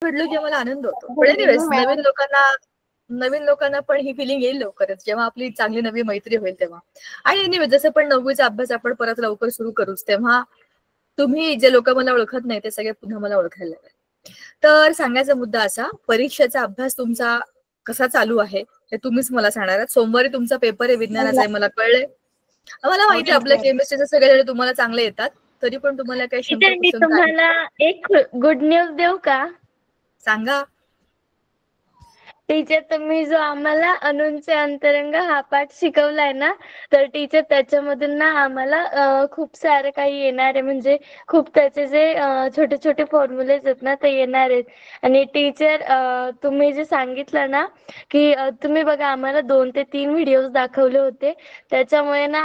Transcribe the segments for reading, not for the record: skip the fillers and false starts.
भेटलो की मला आनंद होतो. पण एनिवेज नवीन लोकांना पण ही फिलिंग येईल लवकरच, जेव्हा आपली चांगली नवी मैत्री होईल तेव्हा. आणि एनिवेज जसं पण 9वीचा अभ्यास आपण परत लवकर सुरू करूच, तेव्हा तुम्ही जे लोक मला ओळखत नाही ते सगळे पुन्हा मला ओळखायला लागेल. तर सांगायचा मुद्दा असा, परीक्षेचा अभ्यास तुमचा कसा चालू आहे हे तुम्हीच मला सांगणार आहात. सोमवारी तुमचा पेपर आहे विज्ञानाचा आहे, मला कळलंय. मला माहिती आहे आपल्या केमिस्ट्रीचे सगळे तुम्हाला चांगले येतात, तरी पण तुम्हाला काही शंका मी तुम्हाला एक गुड न्यूज देऊ का? सांगा. टीचर, तुम्ही जो आम्हाला अणूंचे अंतरंग हा पाठ शिकवलाय ना, तर टीचर त्याच्यामधून ना आम्हाला खूप सारे काही येणार आहे. म्हणजे खूप त्याचे जे छोटे छोटे फॉर्म्युलेज आहेत ना ते येणार आहेत. आणि टीचर, तुम्ही जे सांगितलं ना की तुम्ही बघा आम्हाला 2 ते 3 व्हिडिओज दाखवले होते, त्याच्यामुळे ना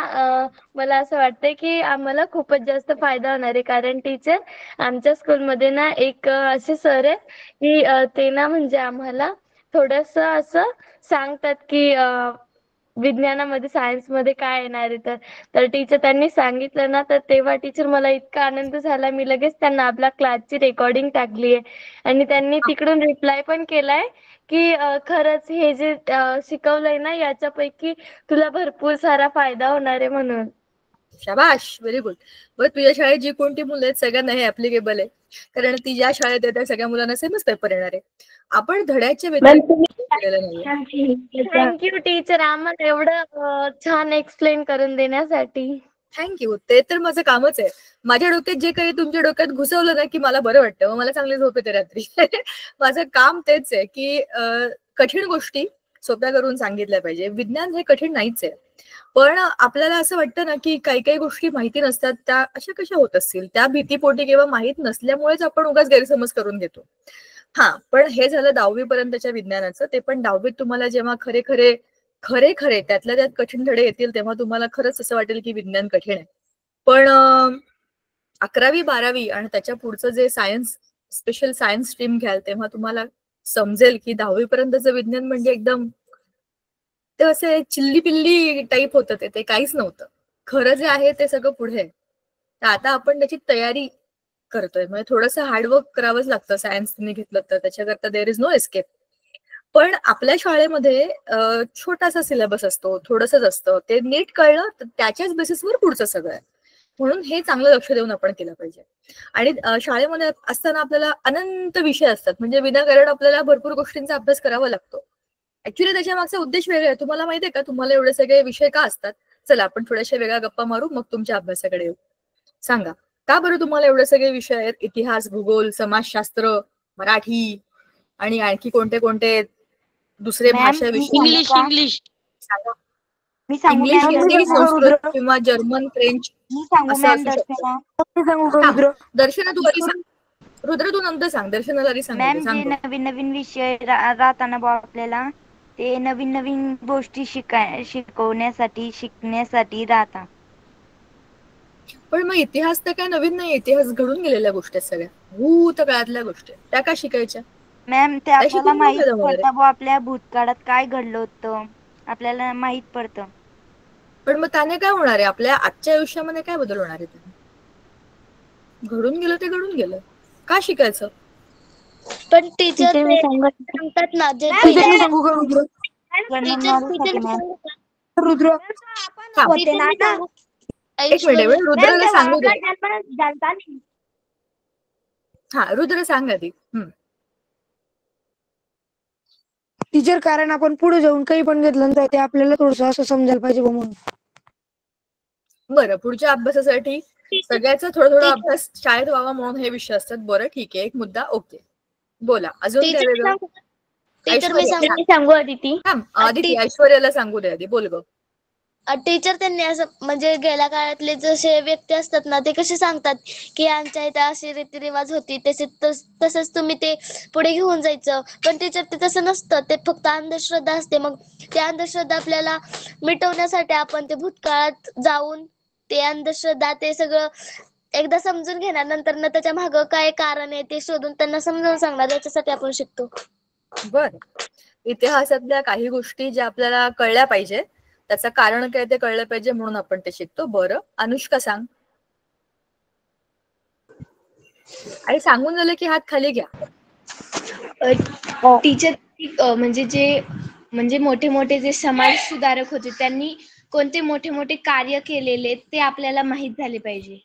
मला असं वाटतंय की आम्हाला खूपच जास्त फायदा होणार आहे. कारण टीचर, आमच्या स्कूलमध्ये ना एक असे सर आहेत की ते ना म्हणजे आम्हाला थोडस असं सांगतात की विज्ञानामध्ये सायन्समध्ये काय येणार आहे. तर टीचर त्यांनी सांगितलं ना, तर तेव्हा टीचर मला इतका आनंद झाला, मी लगेच त्यांना आपल्या क्लासची रेकॉर्डिंग टाकली आहे. आणि त्यांनी तिकडून रिप्लाय पण केलाय की खरंच हे जे शिकवलंय ना याच्यापैकी तुला भरपूर सारा फायदा होणार आहे म्हणून. शाबाश, व्हेरी गुड. बरं, तुझ्या शाळेत जी कोणती मुलं आहेत सगळ्यांना हे ऍप्लिकेबल आहे, कारण ती ज्या शाळेत आहे त्या सगळ्या मुलांना सेमच पेपर येणार आहे. आपण धड्याच्या व्यतिरिक्त केलेलं नाहीये. थँक्यू टीचर, आम्हाला एवढं छान एक्सप्लेन करून देण्यासाठी. थँक्यू. ते तर माझं कामच आहे. माझ्या डोक्यात जे काही तुमच्या डोक्यात घुसवलं ना की मला बरं वाटतं, मग मला चांगली झोप येते रात्री. माझं काम तेच आहे की कठीण गोष्टी सोप्या करून सांगितल्या पाहिजे. विज्ञान हे कठीण नाहीच आहे, पण आपल्याला असं वाटतं ना की काही काही गोष्टी माहिती नसतात, त्या अशा कशा होत असतील, त्या भीतीपोटी किंवा माहीत नसल्यामुळेच आपण उगाच गैरसमज करून घेतो. हा, पण हे झालं 10वी पर्यंतच्या विज्ञानाचं. ते पण 10वीत तुम्हाला जेव्हा खरे खरे त्यातल्या त्यात कठीण धडे येतील, तेव्हा तुम्हाला खरंच असं वाटेल की विज्ञान कठीण आहे. पण 11वी 12वी आणि त्याच्या पुढचं जे सायन्स, स्पेशल सायन्स स्ट्रीम घ्याल, तेव्हा तुम्हाला समजेल की 10वी पर्यंतचं विज्ञान म्हणजे एकदम ते असे चिल्ली पिल्ली टाईप होतं. ते काहीच नव्हतं. खरं जे आहे ते सगळं पुढे आहे. तर आता आपण त्याची तयारी करतोय, म्हणजे थोडंसं हार्डवर्क करावंच लागतं. सायन्स तुम्ही घेतलं तर त्याच्याकरता देअर इज नो एस्केप. पण आपल्या शाळेमध्ये छोटासा सिलेबस असतो, थोडंसंच असतं. ते नीट कळलं तर त्याच्याच बेसिसवर पुढचं सगळं आहे. म्हणून हे चांगलं लक्ष देऊन आपण केलं पाहिजे. आणि शाळेमध्ये असताना आपल्याला अनंत विषय असतात, म्हणजे विनाकारण आपल्याला भरपूर गोष्टींचा अभ्यास करावा लागतो. ऍक्च्युली त्याच्या मागचा उद्देश वेगळा आहे. तुम्हाला माहितीये का तुम्हाला एवढे सगळे विषय का असतात? चला आपण थोड्याशा वेगळ्या गप्पा मारू, मग तुमच्या अभ्यासाकडे येऊ. सांगा, का बरं तुम्हाला एवढे सगळे विषय आहेत? इतिहास, भूगोल, समाजशास्त्र, मराठी आणि आणखी कोणते कोणते दुसरे भाषा विषय? इंग्लिश. सांगा. मी सांगू इंग्लिश, मॅम, हिंदी, संस्कृत किंवा जर्मन, फ्रेंच मी सांगू असं मॅम असू शकतं. रुद्र. दर्शना तू आधी सांग. रुद्र तू नंतर सांग. दर्शनाला आधी सांगू दे. मॅम, जे सांग. नवीन नवीन विषय राहताना बा आपल्याला ते नवीन नवीन गोष्टी शिकण्यासाठी राहतात. पण मग इतिहास तर काय नवीन नाही. इतिहास घडून गेलेल्या गोष्टी आहेत सगळ्या, भूतकाळातल्या गोष्टी. त्या का शिकायच्या? मॅम, ते त्या आपल्याला शिकून काय माहित फायदा होणार आहे? पडतं बा आपल्या भूतकाळात काय घडलं होतं, आपल्याला माहित पडतं. पण मग त्याने काय होणार आहे? आपल्या आजच्या आयुष्यामध्ये काय बदल होणार आहे? त्याने घडून गेलं ते घडून गेलं, का शिकायचं? पण टीचर मी सांगतात ना, जे सांगू का रुद्र? रुद्र एक मिनिट, रुद्राला सांगू दे. हा, रुद्र सांग आधी. टीचर, कारण आपण पुढे जाऊन काही पण घेतलं तर ते आपल्याला थोडंसं असं समजायला पाहिजे म्हणून. बरं, पुढच्या अभ्यासासाठी सगळ्याचा थोडा अभ्यास शाळेत व्हावा म्हणून हे विषय असतात. बरं, ठीक आहे, एक मुद्दा ओके. बोला, अजून काय वेगळं? सांगू आदिती. आदिती, ऐश्वर्याला सांगू दे आधी. बोल ग. टीचर, त्यांनी असं म्हणजे गेल्या काळातले जसे व्यक्ती असतात ना, ते कसे सांगतात की आमच्या इथे अशी रीतिरिवाज होती, तसंच तुम्ही ते पुढे घेऊन जायचं. पण टीचर, ते तसं नसतं. ते फक्त अंधश्रद्धा असते. मग ते अंधश्रद्धा आपल्याला मिटवण्यासाठी आपण ते भूतकाळात जाऊन ते अंधश्रद्धा ते सगळं एकदा समजून घेणार, नंतर ना त्याच्या मागं काय कारण आहे ते शोधून त्यांना समजावून सांगणार, याच्यासाठी आपण शिकतो. बर, इतिहासातल्या काही गोष्टी ज्या आपल्याला कळल्या पाहिजे, त्याचं कारण काय ते कळलं पाहिजे म्हणून आपण ते शिकतो. बरं, अनुष्का सांग. आणि सांगून झालं की हात खाली घ्या. टीचर म्हणजे मोठे मोठे जे समाज सुधारक होते त्यांनी कोणते मोठे मोठे कार्य केलेले ते आपल्याला माहित झाले पाहिजे.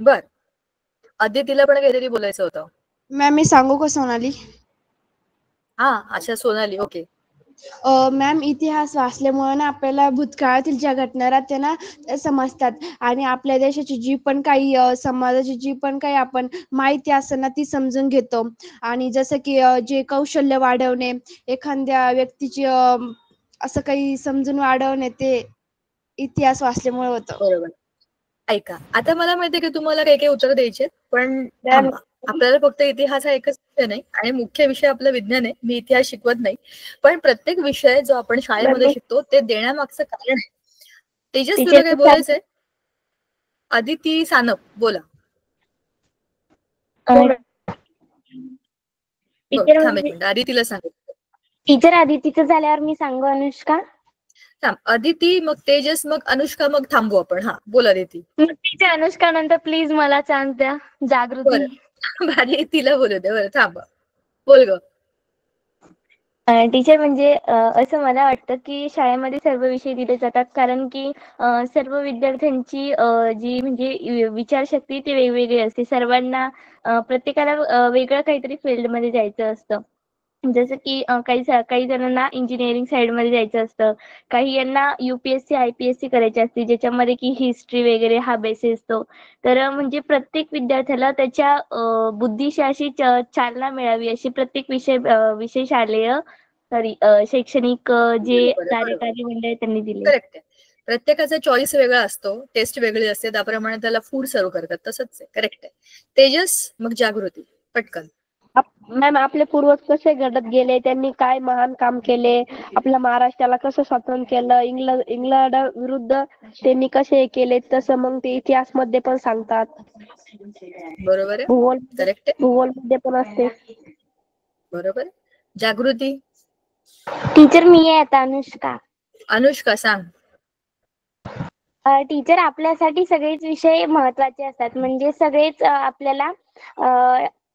बर, अदितीला पण काहीतरी बोलायचं होतं. मॅम मी सांगू का सोनाली? हा, अच्छा सोनाली, ओके. मॅम इतिहास वाचल्यामुळे ना आपल्याला भूतकाळातील ज्या घटना राहते ना त्या समजतात आणि आपल्या देशाची जी पण काही समाजाची जी पण काही आपण माहिती असते ना ती समजून घेतो. आणि जसं की जे कौशल्य वाढवणे, एखाद्या व्यक्तीची असं काही समजून वाढवणे ते इतिहास वाचल्यामुळे होतं. बरोबर. ऐका, आता मला माहितीये की तुम्हाला काही काही उत्तर द्यायचे, पण थांबा. आपल्याला फक्त इतिहास हा एकच विषय नाही आणि मुख्य विषय आपला विज्ञान आहे. मी इतिहास शिकवत नाही, पण प्रत्येक विषय जो आपण शाळेमध्ये शिकतो ते देण्यामागचं कारण आहे. तेजस, तुला काय बोलायचंय? अदिती सानप, बोला. थांब एक मिनिट, अदितीला सांग. टीचर अदितीचं झाल्यावर मी सांगू अनुष्का. थांब, अदिती, मग तेजस, मग अनुष्का, मग थांबू आपण. हा, बोल अदिती. मग टीचर अनुष्का नंतर प्लीज मला चान्स द्या. जागृती. भारी, तिला बोलू दे. बरं थांब, बोल ग. टीचर म्हणजे असं मला वाटतं की शाळेमध्ये सर्व विषय दिले जातात, कारण की सर्व विद्यार्थ्यांची जी म्हणजे विचारशक्ती ती वेगवेगळी असते. सर्वांना प्रत्येकाला वेगळं काहीतरी फील्डमध्ये जायचं असतं. जसं की काही जणांना इंजिनिअरिंग साईडमध्ये जायचं असतं, काही यांना UPSC IPSC करायची असते, ज्याच्यामध्ये की हिस्ट्री वगैरे हा बेस असतो. तर म्हणजे प्रत्येक विद्यार्थ्याला त्याच्या बुद्धीशी अशी चालना मिळावी अशी प्रत्येक विषय शालेय शैक्षणिक जे कार्यकारी मंडळ आहे त्यांनी दिले. करेक्ट आहे. प्रत्येकाचा चॉईस वेगळा असतो, टेस्ट वेगळी असते, त्याप्रमाणे त्याला फूड सर्व करतात. तसंच आहे, करेक्ट आहे. तेजस, मग जागृती, पटकन. मॅम आपले पूर्वज कसे घडत गेले, त्यांनी काय महान काम केले, आपल्या महाराष्ट्राला कसं स्वातंत्र्य केलं, इंग्लंड विरुद्ध त्यांनी कसे केले, तसं मग ते इतिहास मध्ये पण सांगतात. बरोबर आहे, करेक्ट आहे. भूगोल मध्ये पण असते. बरोबर. जागृती. टीचर मी आहे आता अनुष्का. अनुष्का सांग. टीचर आपल्यासाठी सगळेच विषय महत्त्वाचे असतात, म्हणजे सगळेच आपल्याला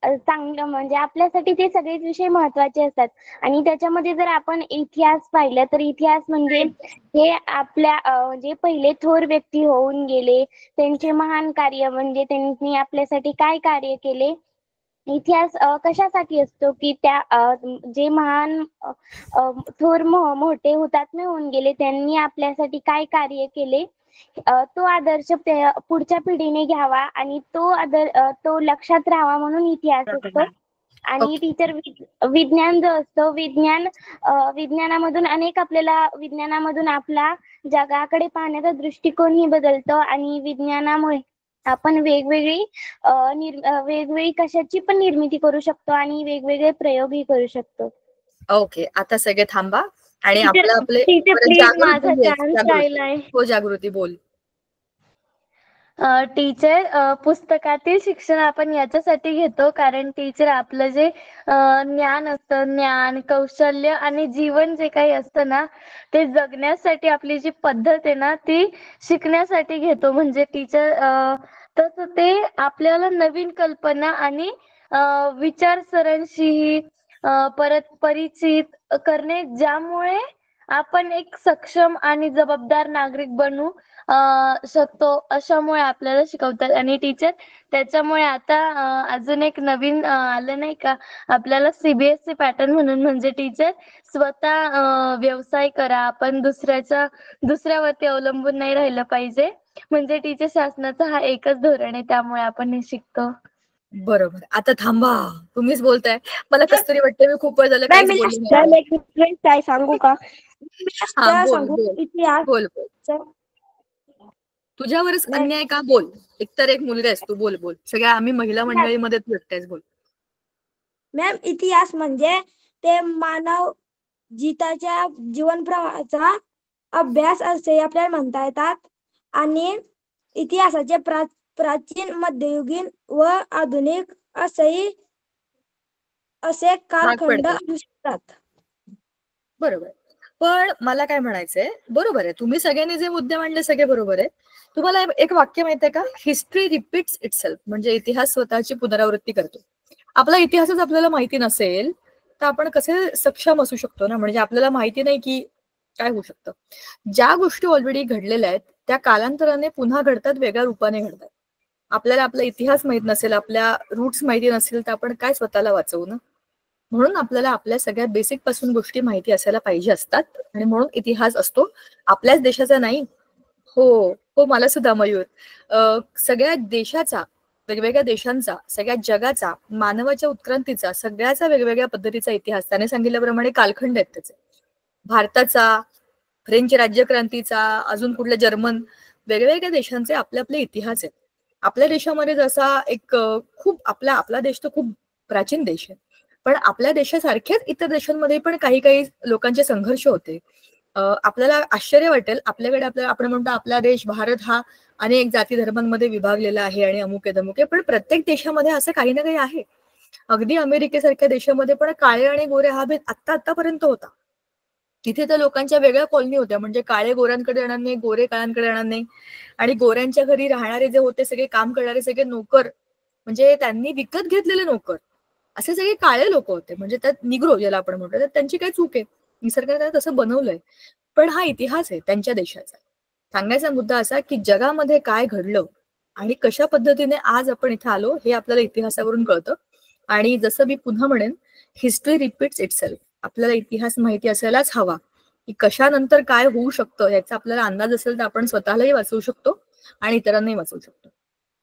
चांगलं म्हणजे आपल्यासाठी ते सगळेच विषय महत्त्वाचे असतात. आणि त्याच्यामध्ये जर आपण इतिहास पाहिलं तर इतिहास म्हणजे हे आपल्या जे पहिले थोर व्यक्ती होऊन गेले त्यांचे महान कार्य, म्हणजे त्यांनी आपल्यासाठी काय कार्य केले. इतिहास कशासाठी असतो की त्या जे महान थोर मोठे हुतात्मे होऊन गेले त्यांनी आपल्यासाठी काय कार्य केले तो आदर्श पुढच्या पिढीने घ्यावा आणि तो लक्षात राहावा म्हणून इतिहास असतो. आणि टीचर विज्ञान जो असतो, विज्ञानामधून विज्ञानामधून आपला जगाकडे पाहण्याचा दृष्टिकोनही बदलतो आणि विज्ञानामुळे आपण वेगवेगळी कशाची पण निर्मिती करू शकतो आणि वेगवेगळे प्रयोगही करू शकतो. ओके, आता सगळे थांबा आणि जागृती बोल. टीचर पुस्तकातील शिक्षण आपण याच्यासाठी घेतो कारण टीचर आपलं जे ज्ञान असतं, ज्ञान कौशल्य आणि जीवन जे काही असतं ना ते जगण्यासाठी आपली जी पद्धत आहे ना ती शिकण्यासाठी घेतो. म्हणजे टीचर तसं ते आपल्याला नवीन कल्पना आणि विचारसरणीशी परत परिचित करणे, ज्यामुळे आपण एक सक्षम आणि जबाबदार नागरिक बनू शकतो, अशामुळे आपल्याला शिकवतात. आणि टीचर त्याच्यामुळे आता अजून एक नवीन आलं नाही का आपल्याला CBSE पॅटर्न म्हणून, म्हणजे टीचर स्वतः व्यवसाय करा, आपण दुसऱ्यावरती अवलंबून नाही राहिलं पाहिजे. म्हणजे टीचर शासनाचा हा एकच धोरण आहे, त्यामुळे आपण हे शिकतो. बरोबर. आता थांबा, तुम्हीच बोलताय, मला कसं तरी वाटतं मी खूप वेळ झालं काहीच बोलली नाही. काय सांगू का? बोल. तुझ्यावरच अन्याय का? बोल. एकतर एक मुलगा आहेस तू, बोल. सगळ्या आम्ही महिला मंडळीमध्ये तू एकटाच, बोल. मॅम इतिहास म्हणजे ते मानव जीताच्या जीवन प्रवाहाचा अभ्यास असे आपल्याला म्हणता येतात. आणि इतिहासाचे प्राचीन, मध्ययुगीन व आधुनिक असे कालखंड असू शकतात. बरोबर. पण मला काय म्हणायचंय, बरोबर आहे, तुम्ही सगळ्यांनी जे मुद्दे मांडले सगळे बरोबर आहे. तुम्हाला एक वाक्य माहित आहे का? हिस्ट्री रिपीट्स इटसेल्फ, म्हणजे इतिहास स्वतःची पुनरावृत्ती करतो. आपला इतिहासच आपल्याला माहिती नसेल तर आपण कसे सक्षम असू शकतो ना. म्हणजे आपल्याला माहिती नाही की काय होऊ शकतं. ज्या गोष्टी ऑलरेडी घडलेल्या आहेत त्या कालांतराने पुन्हा घडतात, वेगळ्या रूपाने घडतात. आपल्याला आपला इतिहास माहित नसेल, आपल्या रूट्स माहिती नसेल तर आपण काय स्वतःला वाचवू ना. म्हणून आपल्याला आपल्या सगळ्या बेसिक पासून गोष्टी माहिती असायला पाहिजे असतात, आणि म्हणून इतिहास असतो. आपल्याच देशाचा नाही. हो हो, मला सुद्धा मयूर, सगळ्या देशाचा, वेगवेगळ्या देशांचा, सगळ्या जगाचा, मानवाच्या उत्क्रांतीचा, सगळ्याचा वेगवेगळ्या पद्धतीचा इतिहास, त्याने सांगितल्याप्रमाणे कालखंड आहेत त्याचे. भारताचा, फ्रेंच राज्यक्रांतीचा, अजून कुठल्या जर्मन, वेगवेगळ्या देशांचे आपले आपले इतिहास आहेत. आपल्या देशामध्ये जसा एक खूप आपला देश तर खूप प्राचीन देश आहे, पण आपल्या देशासारख्याच इतर देशांमध्ये पण काही काही लोकांचे संघर्ष होते. आपल्याला आश्चर्य वाटेल, आपल्याकडे आपण म्हणतो आपला देश भारत हा अनेक जाती धर्मांमध्ये विभागलेला आहे आणि अमुक आहे धमुक आहे, पण प्रत्येक देशामध्ये असं काही ना काही आहे. अगदी अमेरिकेसारख्या देशामध्ये पण काळे आणि गोरे हा भेद आतापर्यंत होता. तिथे तर लोकांच्या वेगळ्या कॉलनी होत्या, म्हणजे काळे गोऱ्यांकडे येणार नाही, गोरे काळ्यांकडे येणार नाही. आणि गोऱ्यांच्या घरी राहणारे जे होते सगळे काम करणारे सगळे नोकर, म्हणजे त्यांनी विकत घेतलेले नोकर, असे सगळे काळे लोक होते. म्हणजे त्यात निग्रो ज्याला आपण म्हणतो, तर त्यांची काय चूक आहे, निसर्गाने त्यांना तसं बनवलंय. पण हा इतिहास आहे त्यांच्या देशाचा. सांगायचा मुद्दा असा की जगामध्ये काय घडलं आणि कशा पद्धतीने आज आपण इथे आलो हे आपल्याला इतिहासावरून कळतं. आणि जसं मी पुन्हा म्हणेन, हिस्ट्री रिपीट्स इटसेल्फ. आपल्याला इतिहास माहिती असायलाच हवा की कशानंतर काय होऊ शकतं याचा आपल्याला अंदाज असेल तर आपण स्वतःलाही वाचवू शकतो आणि इतरांनाही वाचवू शकतो.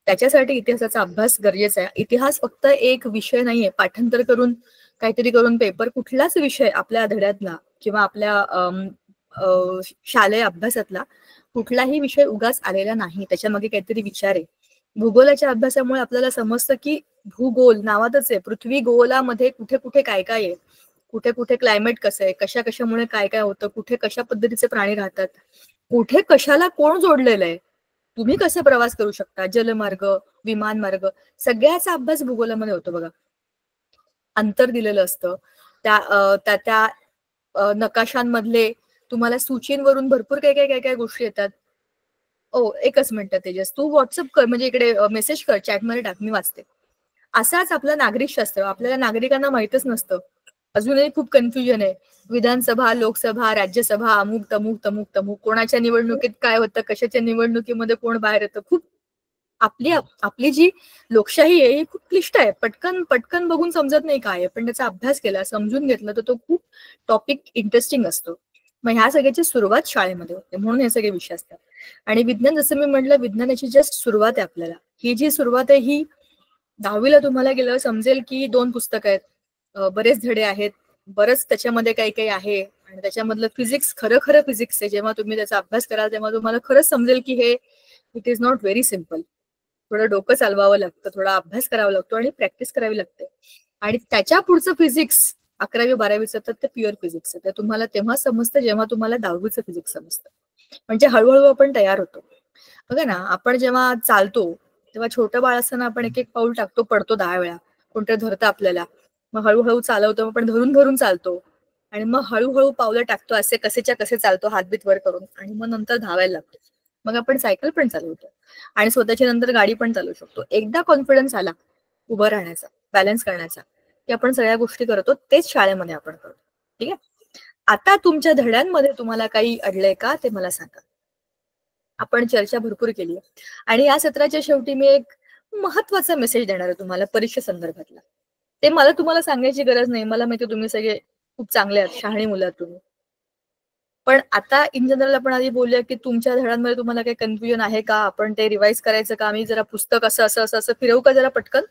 त्याच्यासाठी इतिहासाचा अभ्यास गरजेचा आहे. इतिहास फक्त एक विषय नाहीये, पाठांतर करून काहीतरी करून पेपर, कुठलाच विषय आपल्या धड्यातला किंवा आपल्या शालेय अभ्यासातला कुठलाही विषय उगाच आलेला नाही, त्याच्यामागे काहीतरी विचार आहे. भूगोलाच्या अभ्यासामुळे आपल्याला समजतं की भूगोल नावातच आहे, पृथ्वी गोलामध्ये कुठे कुठे काय काय आहे, कुठे कुठे क्लायमेट कसं आहे, कशामुळे काय काय होतं, कुठे कशा पद्धतीचे प्राणी राहतात, कुठे कशाला कोण जोडलेलं आहे, तुम्ही कसा प्रवास करू शकता, जलमार्ग, विमानमार्ग, सगळ्याचा अभ्यास भूगोलामध्ये होतो बघा. अंतर दिलेलं असतं त्या नकाशांमधले, तुम्हाला सूचींवरून भरपूर काय गोष्टी येतात. एकच मिनिट तेजस, तू व्हॉट्सअप कर, म्हणजे इकडे मेसेज कर, चॅटमध्ये टाक, मी वाचते. असाच आपलं नागरिकशास्त्र आपल्याला नागरिकांना माहितच नसतं. अजूनही खूप कन्फ्युजन आहे. विधानसभा, लोकसभा, राज्यसभा, अमुक तमुक तमुक तमुक, कोणाच्या निवडणुकीत काय होतं, कशाच्या निवडणुकीमध्ये कोण बाहेर येतं. खूप आपली जी लोकशाही आहे ही खूप क्लिष्ट आहे. पटकन बघून समजत नाही काय आहे, पण त्याचा अभ्यास केला, समजून घेतलं तर तो खूप टॉपिक इंटरेस्टिंग असतो. मग ह्या सगळ्याची सुरुवात शाळेमध्ये होते, म्हणून हे सगळे विषय असतात. आणि विज्ञान, जसं मी म्हटलं, विज्ञानाची जस्ट सुरुवात आहे. आपल्याला ही जी सुरुवात आहे ही 10वीला तुम्हाला गेल्यावर समजेल की 2 पुस्तकं आहेत, बरेच धडे आहेत, बरंच त्याच्यामध्ये काही काही आहे, आणि त्याच्यामधलं फिजिक्स खरं फिजिक्स आहे. जेव्हा तुम्ही त्याचा अभ्यास कराल तेव्हा तुम्हाला खरंच समजेल की हे it is not very simple. थोडं डोकं चालवावं लागतं, थोडा अभ्यास करावा लागतो आणि प्रॅक्टिस करावी लागते. आणि त्याच्या पुढचं फिजिक्स 11वी 12वीचं तर ते प्युअर फिजिक्स आहे. ते तुम्हाला तेव्हा समजतं जेव्हा तुम्हाला 10वीचं फिजिक्स समजतं. म्हणजे हळूहळू आपण तयार होतो. बघा ना, आपण जेव्हा चालतो तेव्हा छोटं बाळ असताना आपण एक पाऊल टाकतो, पडतो 10 वेळा, कोणतं धरतं आपल्याला, मग हळूहळू चालवतो, आपण धरून चालतो, आणि मग हळूहळू पावलं टाकतो, असे कसे चालतो, हातबीत वर करून, आणि मग नंतर धावायला लागतो. मग आपण सायकल पण चालवतो आणि स्वतःची नंतर गाडी पण चालवू शकतो. एकदा कॉन्फिडन्स आला उभं राहण्याचा, बॅलन्स करण्याचा, की आपण सगळ्या गोष्टी करतो. तेच शाळेमध्ये आपण करतो. ठीक आहे. आता तुमच्या धड्यांमध्ये तुम्हाला काही अडलंय का ते मला सांगा. आपण चर्चा भरपूर केली आहे, आणि या सत्राच्या शेवटी मी एक महत्वाचा मेसेज देणार आहे तुम्हाला परीक्षे संदर्भातला. ते मला तुम्हाला सांगायची गरज नाही, मला माहिती तुम्ही सगळे खूप चांगले आहात, शहाणी मुलं आहात तुम्ही. पण आता इन जनरल आपण आधी बोलूया की तुमच्या धड्यांमध्ये तुम्हाला काही कन्फ्युजन आहे का, आपण ते रिवाइज करायचं का, आम्ही जरा पुस्तक असं फिरवू का जरा पटकन,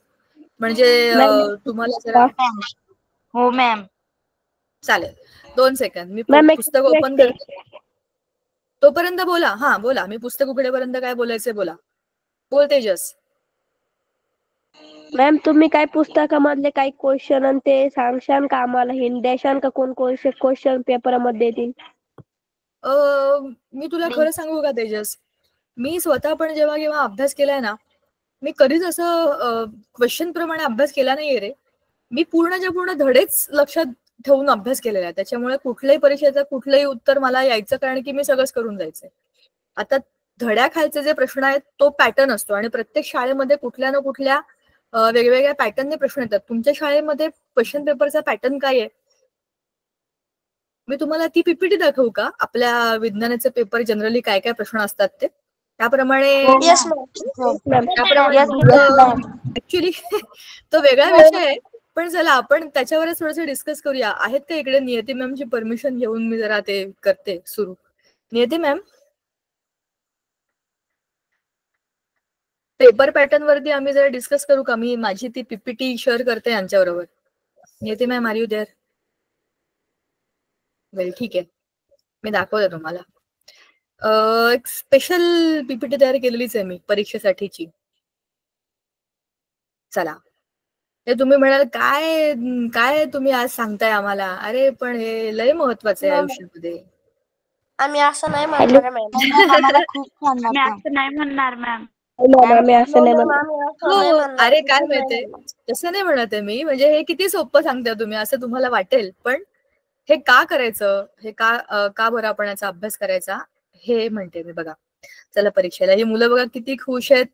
म्हणजे तुम्हाला जरा. हो मॅम. चालेल, 2 सेकंद मी पुस्तक ओपन करते, तोपर्यंत बोला. हा बोला, मी पुस्तक उघडेपर्यंत काय बोलायचंय बोला. बोल तेजस. मॅम, तुम्ही काय पुस्तकामधले काही क्वेश्चन ते सांगशान का आम्हाला, हिंट द्याशान का कोण क्वेश्चन पेपरमध्ये येतील? मी तुला खरं सांगू का तेजस, मी स्वतः पण जेव्हा अभ्यास केलाय ना, मी कधीच असं क्वेश्चन प्रमाणे अभ्यास केला नाहीये रे. मी पूर्ण धडेच लक्षात ठेवून अभ्यास केलेला आहे. त्याच्यामुळे कुठल्याही परीक्षेचं कुठलंही उत्तर मला यायचं, कारण की मी सगळंच करून जायचंय. आता धड्याखालचे जे प्रश्न आहेत तो पॅटर्न असतो, आणि प्रत्येक शाळेमध्ये कुठल्या ना कुठल्या वेगवेगळ्या पॅटर्नने प्रश्न येतात. तुमच्या शाळेमध्ये क्वेश्चन पेपरचा पॅटर्न काय आहे? मी तुम्हाला ती पीपीटी दाखवू का? आपल्या विज्ञानाचे पेपर जनरली काय काय प्रश्न असतात ते त्याप्रमाणे ऍक्च्युली तो वेगळा विषय आहे, पण चला आपण त्याच्यावरच थोडंसं डिस्कस करूया. आहेत का इकडे? नियती मॅमची परमिशन घेऊन मी जरा ते करते सुरू. नियती मॅम, पेपर पॅटर्न वरती आम्ही जरा डिस्कस करू का? मी माझी ती पीपीटी शेअर करते यांच्याबरोबर. नियती मॅम, आर यू देअर? वेल, ठीक आहे, मी दाखवते तुम्हाला. एक स्पेशल पीपीटी तयार केलेलीच आहे मी परीक्षेसाठीची. चला, हे तुम्ही म्हणाल काय काय तुम्ही आज सांगताय आम्हाला? अरे पण हे लय महत्वाचं आहे आयुष्यामध्ये. आम्ही असं नाही म्हणणार मॅम. खूप छान मी वाटतं. असं नाही म्हणणार मॅम. आम्ही असं नाही हो, म्हणणार. अरे काय माहितीये, तसं नाही म्हणत आहे मी. म्हणजे हे किती सोपं सांगताय तुम्ही असं तुम्हाला वाटेल, पण हे का करायचं, हे का बरं आपण याचा अभ्यास करायचा हे म्हणते मी. बघा, चला परीक्षेला ही मुलं बघा किती खुश आहेत.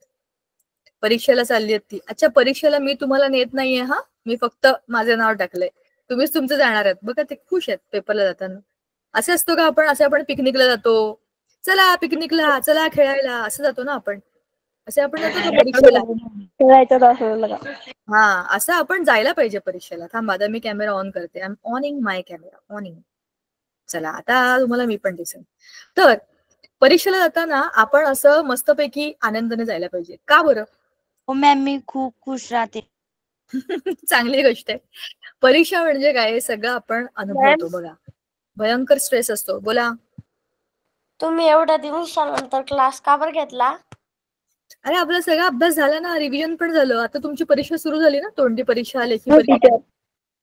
परीक्षेला चालली आहेत ती. अच्छा, परीक्षेला मी तुम्हाला नेत नाहीये, हा, मी फक्त माझं नाव टाकलंय, तुम्हीच तुमचं जाणार आहेत. बघा ते खुश आहेत पेपरला जाताना. असं असतो का आपण पिकनिकला जातो, चला पिकनिकला, चला खेळायला, असं जातो ना आपण. असे आपण जातो का परीक्षेला? हा, असं आपण जायला पाहिजे परीक्षेला. थांबा, आता मी कॅमेरा ऑन करते. I am onning my camera, onning. चला, आता तुम्हाला मी पण दिसेल. तर परीक्षेला जाताना आपण असं मस्तपैकी आनंदाने जायला पाहिजे. का बरं? हो मॅम, मी खूप खुश राहते. चांगली गोष्ट आहे. परीक्षा म्हणजे काय, हे सगळं आपण अनुभवतो. बघा, भयंकर स्ट्रेस असतो. बोला. तुम्ही एवढ्या दिवसानंतर क्लास का बरं घेतला? अरे आपला सगळा अभ्यास झाला ना, रिव्हिजन पण झालं. आता तुमची परीक्षा सुरू झाली ना, तोंडी परीक्षा, लेखी परीक्षा,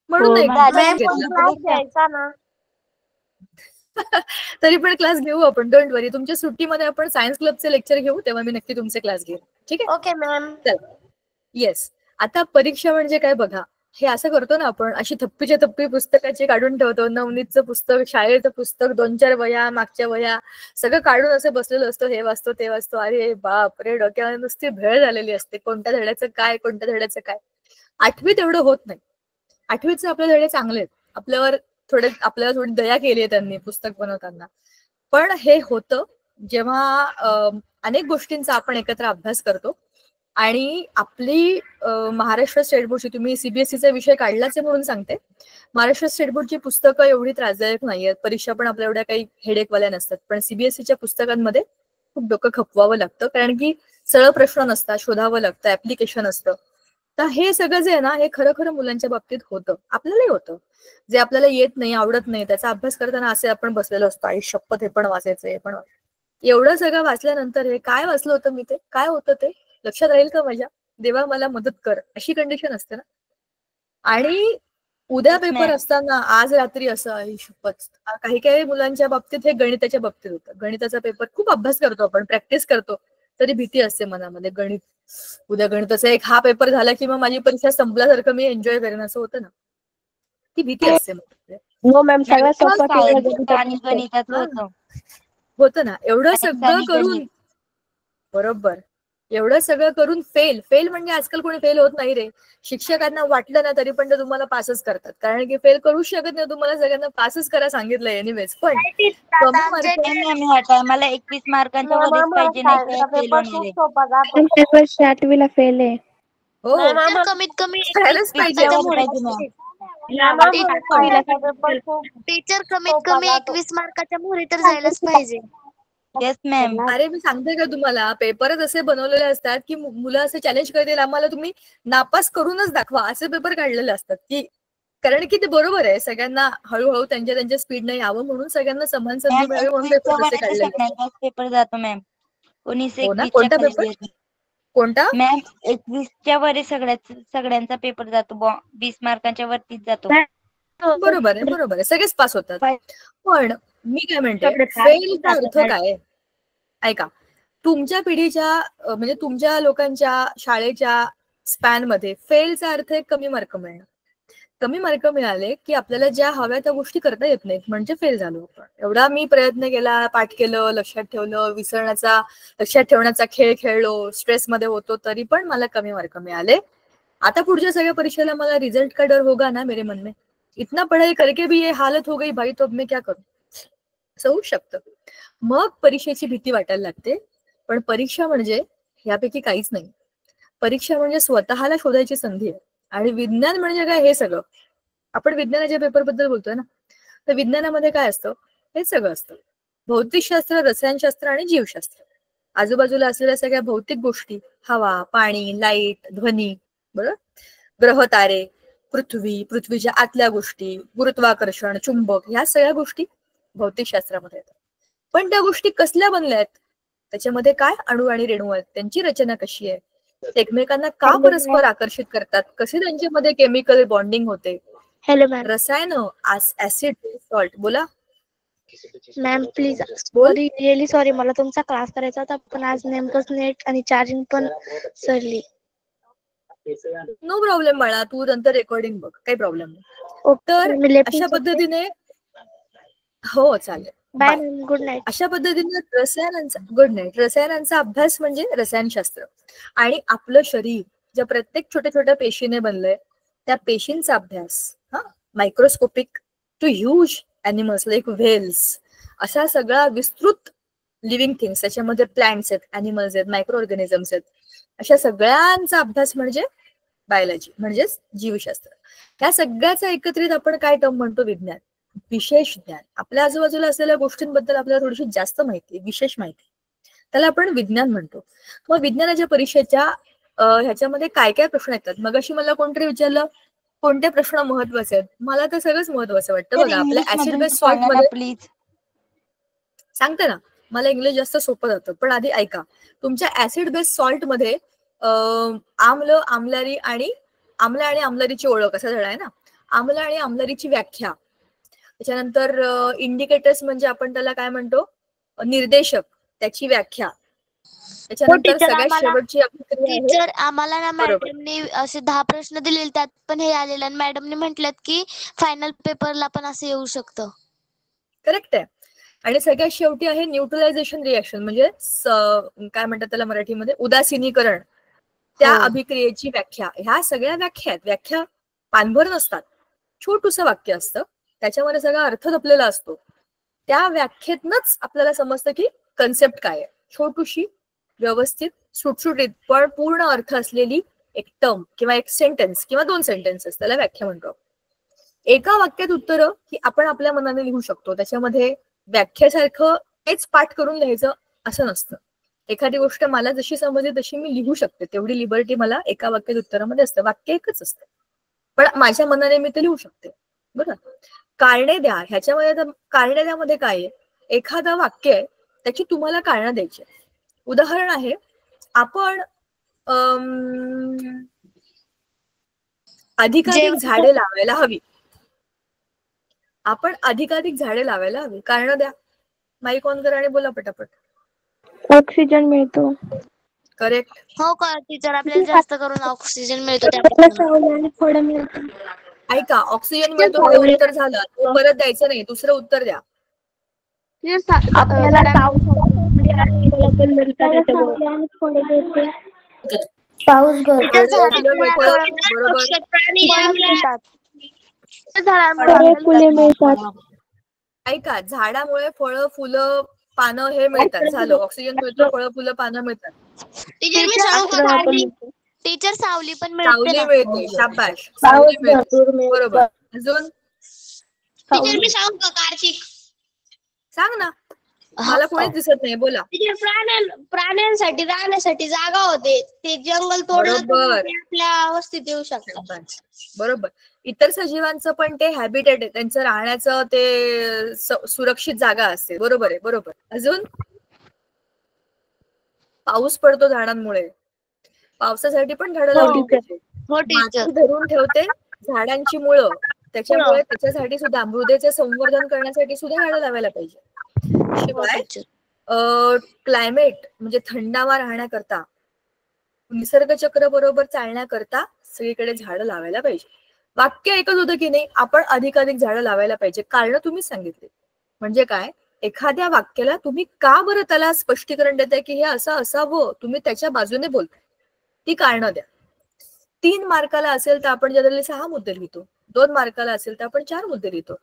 म्हणून नाही मॅम घेतला. क्लास घ्यायचा ना. तरी पण क्लास घेऊ आपण, डोंट वरी. तुमच्या सुट्टीमध्ये आपण सायन्स क्लबचे लेक्चर घेऊ, तेव्हा मी नक्की तुमचे क्लास घेईन. ठीक आहे? Okay ma'am. येस. आता परीक्षा म्हणजे काय बघा, हे असं करतो ना आपण, अशी थप्पीच्या थप्पी पुस्तकाची काढून ठेवतो. नवनीतचं पुस्तक, शाळेचं पुस्तक, 2-4 वह्या, मागच्या वह्या, सगळं काढून असं बसलेलं असतो. हे वाचतो, ते वाचतो. अरे बाप रे, डोक्यावर नुसती भेळ झालेली असते. कोणत्या धड्याचं काय, कोणत्या धड्याचं काय. 8वीत एवढं होत नाही. 8वीचे आपले धडे चांगले आहेत. आपल्यावर थोडी दया केली आहे त्यांनी पुस्तक बनवताना. पण हे होतं जेव्हा अनेक गोष्टींचा आपण एकत्र अभ्यास करतो. आणि आपली महाराष्ट्र स्टेट बोर्डची, तुम्ही सीबीएसईचा विषय काढलाच आहे म्हणून सांगते, महाराष्ट्र स्टेट बोर्डची पुस्तकं एवढी त्रासदायक नाहीयेत. परीक्षा पण आपल्या एवढ्या काही हेडेकवाल्या नसतात. पण सीबीएसईच्या पुस्तकांमध्ये खूप डोकं खपवावं लागतं, कारण की सरळ प्रश्न नसतात, शोधावं लागतं, ऍप्लिकेशन असतं. तर हे सगळं जे आहे ना, हे खरं मुलांच्या बाबतीत होतं, आपल्यालाही होतं. जे आपल्याला येत नाही, आवडत नाही, त्याचा अभ्यास करताना असे आपण बसलेलो असतो, आई शपथ हे पण वाचायचं, हे पण. एवढं सगळं वाचल्यानंतर हे काय वाचलं होतं मी, ते काय होतं ते लक्षात राहील का माझ्या? देवा मला मदत कर, अशी कंडिशन असते ना. आणि उद्या पेपर असताना आज रात्री असं, आई शपथ. काही मुलांच्या बाबतीत हे गणिताच्या बाबतीत होतं. गणिताचा पेपर खूप अभ्यास करतो आपण, प्रॅक्टिस करतो, तरी भीती असते मनामध्ये. गणित, उद्या गणिताचा एक हा पेपर झाला की मग माझी परीक्षा संपल्यासारखं मी एन्जॉय करेन, असं होतं ना. ती भीती असते. हो मॅम, सगळ्यात सोपा होतं ना. एवढं सगळं करून, बरोबर, एवढं सगळं करून फेल म्हणजे आजकाल कोणी फेल होत नाही रे. शिक्षकांना वाटलं ना तरी पण ते तुम्हाला पासच करतात, कारण की फेल करूच शकत नाही. तुम्हाला सगळ्यांना पासच करा सांगितलं एनिवेज. पण मला 21 मार्कांच्या वरच पाहिजे, नाही पेपर 8वीला फेल आहे. हो, कमीत कमी करायलाच पाहिजे. टीचर कमीत कमी 21 मार्काच्या मुली तर जायलाच पाहिजे. Yes ma'am. अरे मी सांगते का तुम्हाला, पेपरच असे बनवलेले असतात की मुलं असे चॅलेंज करतील, आम्हाला तुम्ही नापास करूनच दाखवा, असे पेपर काढलेले असतात. की कारण की ते बरोबर आहे, सगळ्यांना हळूहळू त्यांच्या स्पीडने यावं म्हणून, सगळ्यांना समान संधी मिळावी म्हणून पेपर असे काढलेले. पेपर जातो मॅम. 19-21 कोणता पेपर? कोणता मॅम? 21च्या वर सगळ्यांचा पेपर जातो, 20 मार्कांच्या वरतीच जातो. बरोबर आहे, सगळेच पास होतात. पण मी काय म्हणते, फेलचा अर्थ काय? ऐका, तुमच्या पिढीच्या म्हणजे तुमच्या लोकांच्या शाळेच्या स्पॅन मध्ये फेलचा अर्थ आहे कमी मार्क मिळणं. कमी मार्क मिळाले की आपल्याला ज्या हव्या त्या गोष्टी करता येत नाहीत, म्हणजे फेल झालो आपण. एवढा मी प्रयत्न केला, पाठ केलं, लक्षात ठेवलं, लक्षात ठेवण्याचा खेळ खेळलो, स्ट्रेसमध्ये होतो, तरी पण मला कमी मार्क मिळाले. आता पुढच्या सगळ्या परीक्षेला मला रिजल्ट का डर होगा ना मेरे मन में, इतना पढ़ाई करके भी ये हालत हो गई भाई, तो अब मैं क्या करू, असं होऊ शकतं. मग परीक्षेची भीती वाटायला लागते. पण परीक्षा म्हणजे यापैकी काहीच नाही. परीक्षा म्हणजे स्वतःला शोधायची संधी आहे. आणि विज्ञान म्हणजे काय, हे सगळं आपण विज्ञानाच्या पेपर बद्दल बोलतोय ना, तर विज्ञानामध्ये काय असतं, हे सगळं असतं. भौतिकशास्त्र, रसायनशास्त्र आणि जीवशास्त्र. आजूबाजूला असलेल्या सगळ्या भौतिक गोष्टी, हवा, पाणी, लाईट, ध्वनी, बरोबर, ग्रह, तारे, पृथ्वी, पृथ्वीच्या आतल्या गोष्टी, गुरुत्वाकर्षण, चुंबक, ह्या सगळ्या गोष्टी भौतिकशास्त्रामध्ये येतात. पण त्या गोष्टी कसल्या बनल्या आहेत, त्याच्यामध्ये काय अणू आणि रेणू आहेत, त्यांची रचना कशी आहे, एकमेकांना का परस्पर आकर्षित करतात, कसे त्यांच्यामध्ये केमिकल बॉन्डिंग होते, हॅलो मॅम. रसायन, ऍसिड, सॉल्ट. बोला मॅम प्लीज, बोल. रिअली सॉरी, मला तुमचा क्लास करायचा होता, पण आज नेमकंच नेट आणि चार्जिंग पण सरली. नो प्रॉब्लेम बाळा, तू नंतर रेकॉर्डिंग बघ, काही प्रॉब्लेम नाही. तर अशा पद्धतीने, हो चालेल, बाय मॅम, गुड नाईट. अशा पद्धतीने रसायनांचा, गुड नाईट, रसायनांचा अभ्यास म्हणजे रसायनशास्त्र. आणि आपलं शरीर ज्या प्रत्येक छोट्या छोट्या पेशीने बनलंय, त्या पेशींचा अभ्यास, हा, microscopic to huge animals like whales, असा सगळा विस्तृत लिव्हिंग थिंग्स, त्याच्यामध्ये प्लांट्स आहेत, ॲनिमल्स आहेत, मायक्रो ऑर्गॅनिझम्स आहेत, अशा सगळ्यांचा अभ्यास म्हणजे बायोलॉजी, म्हणजेच जीवशास्त्र. त्या सगळ्याचा एकत्रित आपण काय टर्म म्हणतो, विज्ञान, विशेष ज्ञान. आपल्या आजूबाजूला असलेल्या गोष्टींबद्दल आपल्याला थोडीशी जास्त माहिती, विशेष माहिती, त्याला आपण विज्ञान म्हणतो. मग विज्ञानाच्या परीक्षेच्या ह्याच्यामध्ये काय काय प्रश्न येतात. मग अशी मला कोणतरी विचारलं कोणते प्रश्न महत्वाचे आहेत, मला तर सगळंच महत्वाचं वाटतं. बघा, आपल्या ऍसिड बेस सॉल्ट मध्ये, प्लीज सांगते ना, मला इंग्लिश जास्त सोपं जातं, पण आधी ऐका. तुमच्या ऍसिड बेस सॉल्ट मध्ये आम्ल, आम्लारी आणि आम्ल आणि आम्लारीची ओळख असा धडा आहे ना, आम्ल आणि आम्लारीची व्याख्या, त्याच्यानंतर इंडिकेटर्स म्हणजे आपण त्याला काय म्हणतो, निर्देशक, त्याची व्याख्या, त्याच्यानंतर सगळ्यात शेवटची टीचर आम्हाला ना मॅडमने असे 10 प्रश्न दिलेले, त्यात पण हे आलेलं, आणि मॅडमने म्हटलं की फायनल पेपरला पण असं येऊ शकतं. करेक्ट आहे. आणि सगळ्यात शेवटी आहे न्यूट्रलायझेशन रिएक्शन, म्हणजे काय म्हणतात त्याला मराठीमध्ये, उदासीनीकरण, त्या अभिक्रियेची व्याख्या. ह्या सगळ्या व्याख्या आहेत. व्याख्या पानभर नसतात, छोटूसं वाक्य असतं, त्याच्यामध्ये सगळा अर्थ लपलेला असतो. त्या व्याख्येतनच आपल्याला समजतं की कन्सेप्ट काय आहे. छोटूशी, व्यवस्थित, सुटसुटीत, पण पूर्ण अर्थ असलेली एक टर्म किंवा एक सेंटेन्स किंवा 2 सेंटेन्सेस, त्याला व्याख्या म्हणतो. एका वाक्यात उत्तरं ही आपण आपल्या मनाने लिहू शकतो. त्याच्यामध्ये व्याख्यासारखं तेच पाठ करून लिहायचं असं नसतं. एखादी गोष्ट मला जशी समजली तशी मी लिहू शकते, तेवढी लिबर्टी मला एका वाक्यात उत्तरामध्ये असतं. वाक्य एकच असतं, पण माझ्या मनाने मी ते लिहू शकते. बरं, कारणे द्या, ह्याच्यामध्ये कारणे द्यामध्ये काय आहे, एखादं वाक्य आहे, त्याची तुम्हाला कारणं द्यायची. उदाहरण आहे, आपण अधिकाधिक झाडे लावायला हवी, आपण अधिकाधिक झाडे लावायला हवी, कारणं द्या. माईक ऑन करा आणि बोला पटापट. ऑक्सिजन मिळतो. करेक्ट. हो का टीचर, आपल्याला जास्त करून ऑक्सिजन मिळतो त्यापासून. ऐका, ऑक्सिजन मिळतो हे उत्तर झालं, तो परत द्यायचं नाही, दुसरं उत्तर द्या. पाऊस ऐका, झाडामुळे फळं, फुलं, पानं हे मिळतात, झालं. ऑक्सिजन मिळतो, फळं, फुलं, पानं मिळतात. टीचर मी सांगू का, टीचर सावली पण मिळते, सावली मिळते, शाबाश, सावली मिळते, बरोबर. अजून टीचर मी सांगू का, कार्तिक सांग ना, मला कोणीच दिसत नाही, बोला. प्राण्यांसाठी राहण्यासाठी जागा होते, ते जंगल तोडलं तर आपल्या वस्तीत येऊ शकतात. बरोबर. इतर सजीवांचं पण ते हॅबिटेट आहे, त्यांचं राहण्याचं ते सुरक्षित जागा असते. बरोबर आहे, बरोबर. अजून पाऊस पडतो झाडांमुळे, पावसासाठी पण झाडं लावली पाहिजे. माती धरून ठेवते झाडांची मुळं, त्याच्यामुळे त्याच्यासाठी सुद्धा मृदेचे संवर्धन करण्यासाठी सुद्धा झाडं लावायला पाहिजे. शिवाय क्लायमेट म्हणजे थंडावा राहण्याकरता, निसर्ग चक्र बरोबर चालण्याकरता सगळीकडे झाडं लावायला पाहिजे. वाक्य एकच होतं की नाही, आपण अधिकाधिक झाडं लावायला पाहिजे. कारण तुम्ही सांगितले, म्हणजे काय, एखाद्या वाक्याला तुम्ही का बरं त्याला स्पष्टीकरण देताय की हे असं असावं, तुम्ही त्याच्या बाजूने बोलताय, ती कारणं द्या. 3 मार्काला असेल तर आपण जनरली 6 मुद्दे लिहितो. 2 मार्काला असेल तर आपण 4 मुद्दे लिहितो.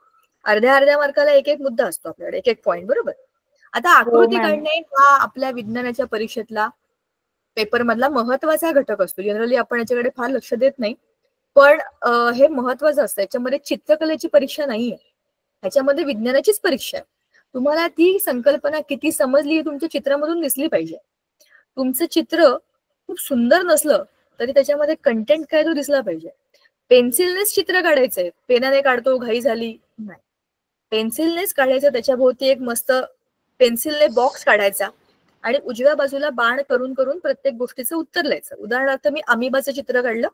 अर्ध्या मार्काला एक मुद्दा असतो आपल्याकडे, एक पॉइंट. बरोबर. आता आकृती काढणे हा आपल्या विज्ञानाच्या परीक्षेतला पेपर मधला महत्वाचा घटक असतो. जनरली आपण याच्याकडे फार लक्ष देत नाही, पण हे महत्वाचं असतं. याच्यामध्ये चित्रकलेची परीक्षा नाहीये, ह्याच्यामध्ये विज्ञानाचीच परीक्षा आहे. तुम्हाला ती संकल्पना किती समजली ही तुमच्या चित्रामधून दिसली पाहिजे. तुमचं चित्र खूप सुंदर नसलं तरी त्याच्यामध्ये कंटेंट काय तो दिसला पाहिजे. पेन्सिलनेच चित्र काढायचंय, पेनाने काढतो घाई झाली नाही, पेन्सिलनेच काढायचं. त्याच्याभोवती एक मस्त पेन्सिलने बॉक्स काढायचा आणि उजव्या बाजूला बाण करून करून प्रत्येक गोष्टीचं उत्तर लिहायचं. उदाहरणार्थ मी अमिबाचं चित्र काढलं.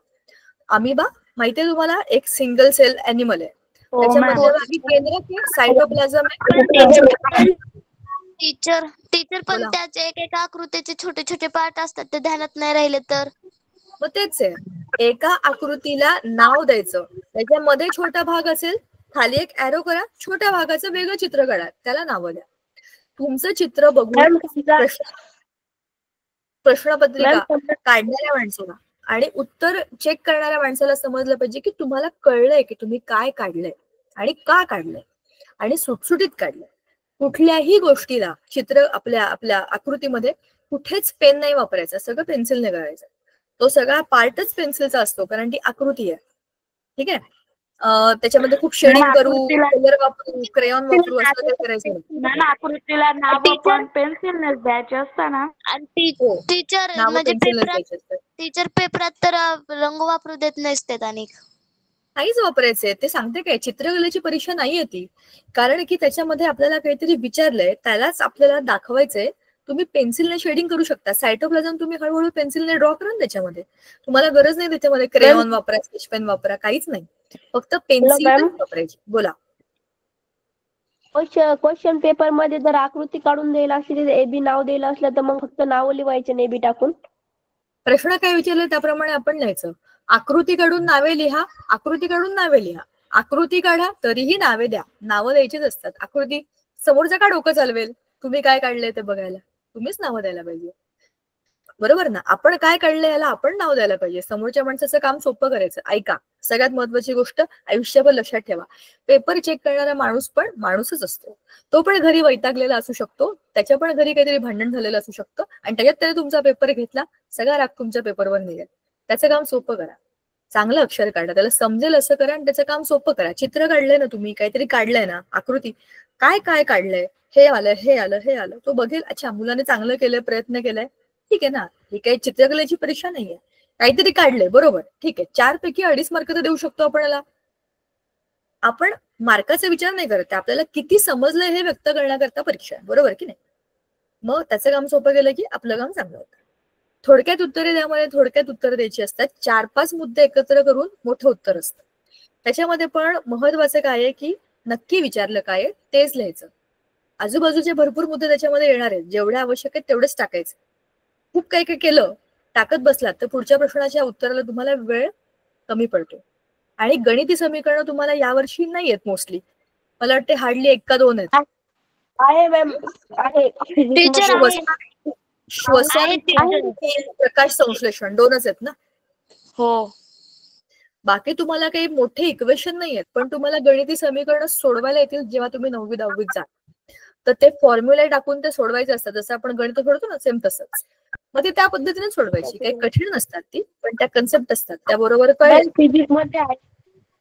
अमिबा माहितीये तुम्हाला, एक सिंगल सेल अॅनिमल आहे. त्याच्या मध्यभागी केंद्र सायटोप्लाझम आहे. टीचर पण त्याचे एका आकृतीचे छोटे छोटे पार्ट असतात, ते ध्यानात नाही राहिले तर. मग तेच आहे, एका आकृतीला नाव द्यायचं. त्याच्यामध्ये छोटा भाग असेल, खाली एक ऍरो करा, छोट्या भागाचं वेगळं चित्र काढा, त्याला नावं द्या. तुमचं चित्र बघून प्रश्नपत्रिका काढणाऱ्या माणसाला आणि उत्तर चेक करणाऱ्या माणसाला समजलं पाहिजे की तुम्हाला कळलंय की तुम्ही काय काढलंय आणि का काढलंय आणि सुटसुटीत काढलंय. कुठल्याही गोष्टीला चित्र आपल्या आकृतीमध्ये कुठेच पेन नाही वापरायचं, सगळं पेन्सिलने करायचं. तो सगळा पार्टच पेन्सिलचा असतो, कारण ती आकृती आहे. ठीक आहे. त्याच्यामध्ये खूप शेडिंग करू, कलर वापरू, क्रेयॉन वापरू, असं काही करायचं. आकृतीला नाव पण पेन्सिलनेच द्यायचे असतं ना. आणि टीचर म्हणजे टीचर पेपरात तर रंग वापरू देत नसतात आणि काहीच वापरायचंय. ते सांगते काय, चित्रकलेची परीक्षा नाहीये ती, कारण की त्याच्यामध्ये आपल्याला काहीतरी विचारलंय, त्यालाच आपल्याला दाखवायचंय. तुम्ही पेन्सिलने शेडिंग करू शकता. सायटोप्लाझम तुम्ही हळूहळू पेन्सिलने ड्रॉ करा त्याच्यामध्ये. तुम्हाला गरज नाही त्याच्यामध्ये क्रेयॉन वापरा, स्केच पेन वापरा, काहीच नाही. फक्त पेन्सिल वापरायची. बोला. क्वेश्चन पेपर मध्ये जर आकृती काढून द्यायला असली, एबी नाव द्यायला असलं तर मग फक्त नाव लिहायचे एबी टाकून. प्रश्न काय विचारले त्याप्रमाणे आपण लिहायचं. आकृती काढून नावे लिहा, आकृती काढून नावे लिहा, आकृती काढा तरीही नावे द्या. नावं द्यायचीच असतात. आकृती समोरचा का डोकं चालवेल तुम्ही काय काढलंय ते बघायला, तुम्हीच नावं द्यायला पाहिजे. बरोबर ना. आपण काय काढलंय याला आपण नाव द्यायला पाहिजे. समोरच्या माणसाचं काम सोपं करायचं. ऐका, सगळ्यात महत्वाची गोष्ट आयुष्यभर लक्षात ठेवा, पेपर चेक करणारा माणूस पण माणूसच असतो. तो पण घरी वैतागलेला असू शकतो, त्याच्या पण घरी काहीतरी भांडण झालेलं असू शकतं, आणि त्याच्यात त्याने तुमचा पेपर घेतला, सगळा राग तुमच्या पेपरवर निघेल. त्याचं काम सोपं करा, चांगलं अक्षर काढा, त्याला समजेल असं करा आणि त्याचं काम सोपं करा. चित्र काढलंय ना तुम्ही, काहीतरी काढलंय ना, आकृती काय काय काढलंय, हे आलं हे आलं हे आलं, तो बघेल अच्छा मुलाने चांगलं केलंय, प्रयत्न केलाय, ठीक आहे ना. ही काही चित्रकलेची परीक्षा नाहीये. काहीतरी काढलंय बरोबर, ठीक आहे, 4 पैकी 2.5 मार्क तर देऊ शकतो आपण याला. आपण मार्काचा विचार नाही करत, आपल्याला किती समजलंय हे व्यक्त करण्याकरता परीक्षा आहे. बरोबर की नाही. मग त्याचं काम सोपं केलं की आपलं काम चांगलं होतं. थोडक्यात उत्तरे द्यामध्ये थोडक्यात उत्तर द्यायची असतात. 4-5 मुद्दे एकत्र करून मोठं उत्तर असतं. त्याच्यामध्ये पण महत्वाचं काय आहे की नक्की विचारलं काय आहे तेच लिहायचं. आजूबाजूचे भरपूर मुद्दे त्याच्यामध्ये येणार आहेत, जेवढे आवश्यक आहेत तेवढेच टाकायचं. खूप काही काही केलं, टाकत बसलात तर पुढच्या प्रश्नाच्या उत्तराला तुम्हाला वेळ कमी पडतो. आणि गणिती समीकरण तुम्हाला यावर्षी नाही येत मोस्टली, मला वाटते हार्डली 1 का 2 आहेत. श्वसन प्रकाश संश्लेषण 2च आहेत ना. हो. बाकी तुम्हाला काही मोठे इक्वेशन नाही आहेत, पण तुम्हाला गणिती समीकरण सोडवायला येतील जेव्हा तुम्ही 9वी 10वीत जा. तर ते फॉर्म्युला टाकून ते सोडवायचे असतात, जसं आपण गणित सोडतो ना सेम तसंच. मग ते त्या पद्धतीने सोडवायची, काही कठीण नसतात ती, पण त्या कन्सेप्ट असतात त्या बरोबर फिजिक्स मध्ये आहे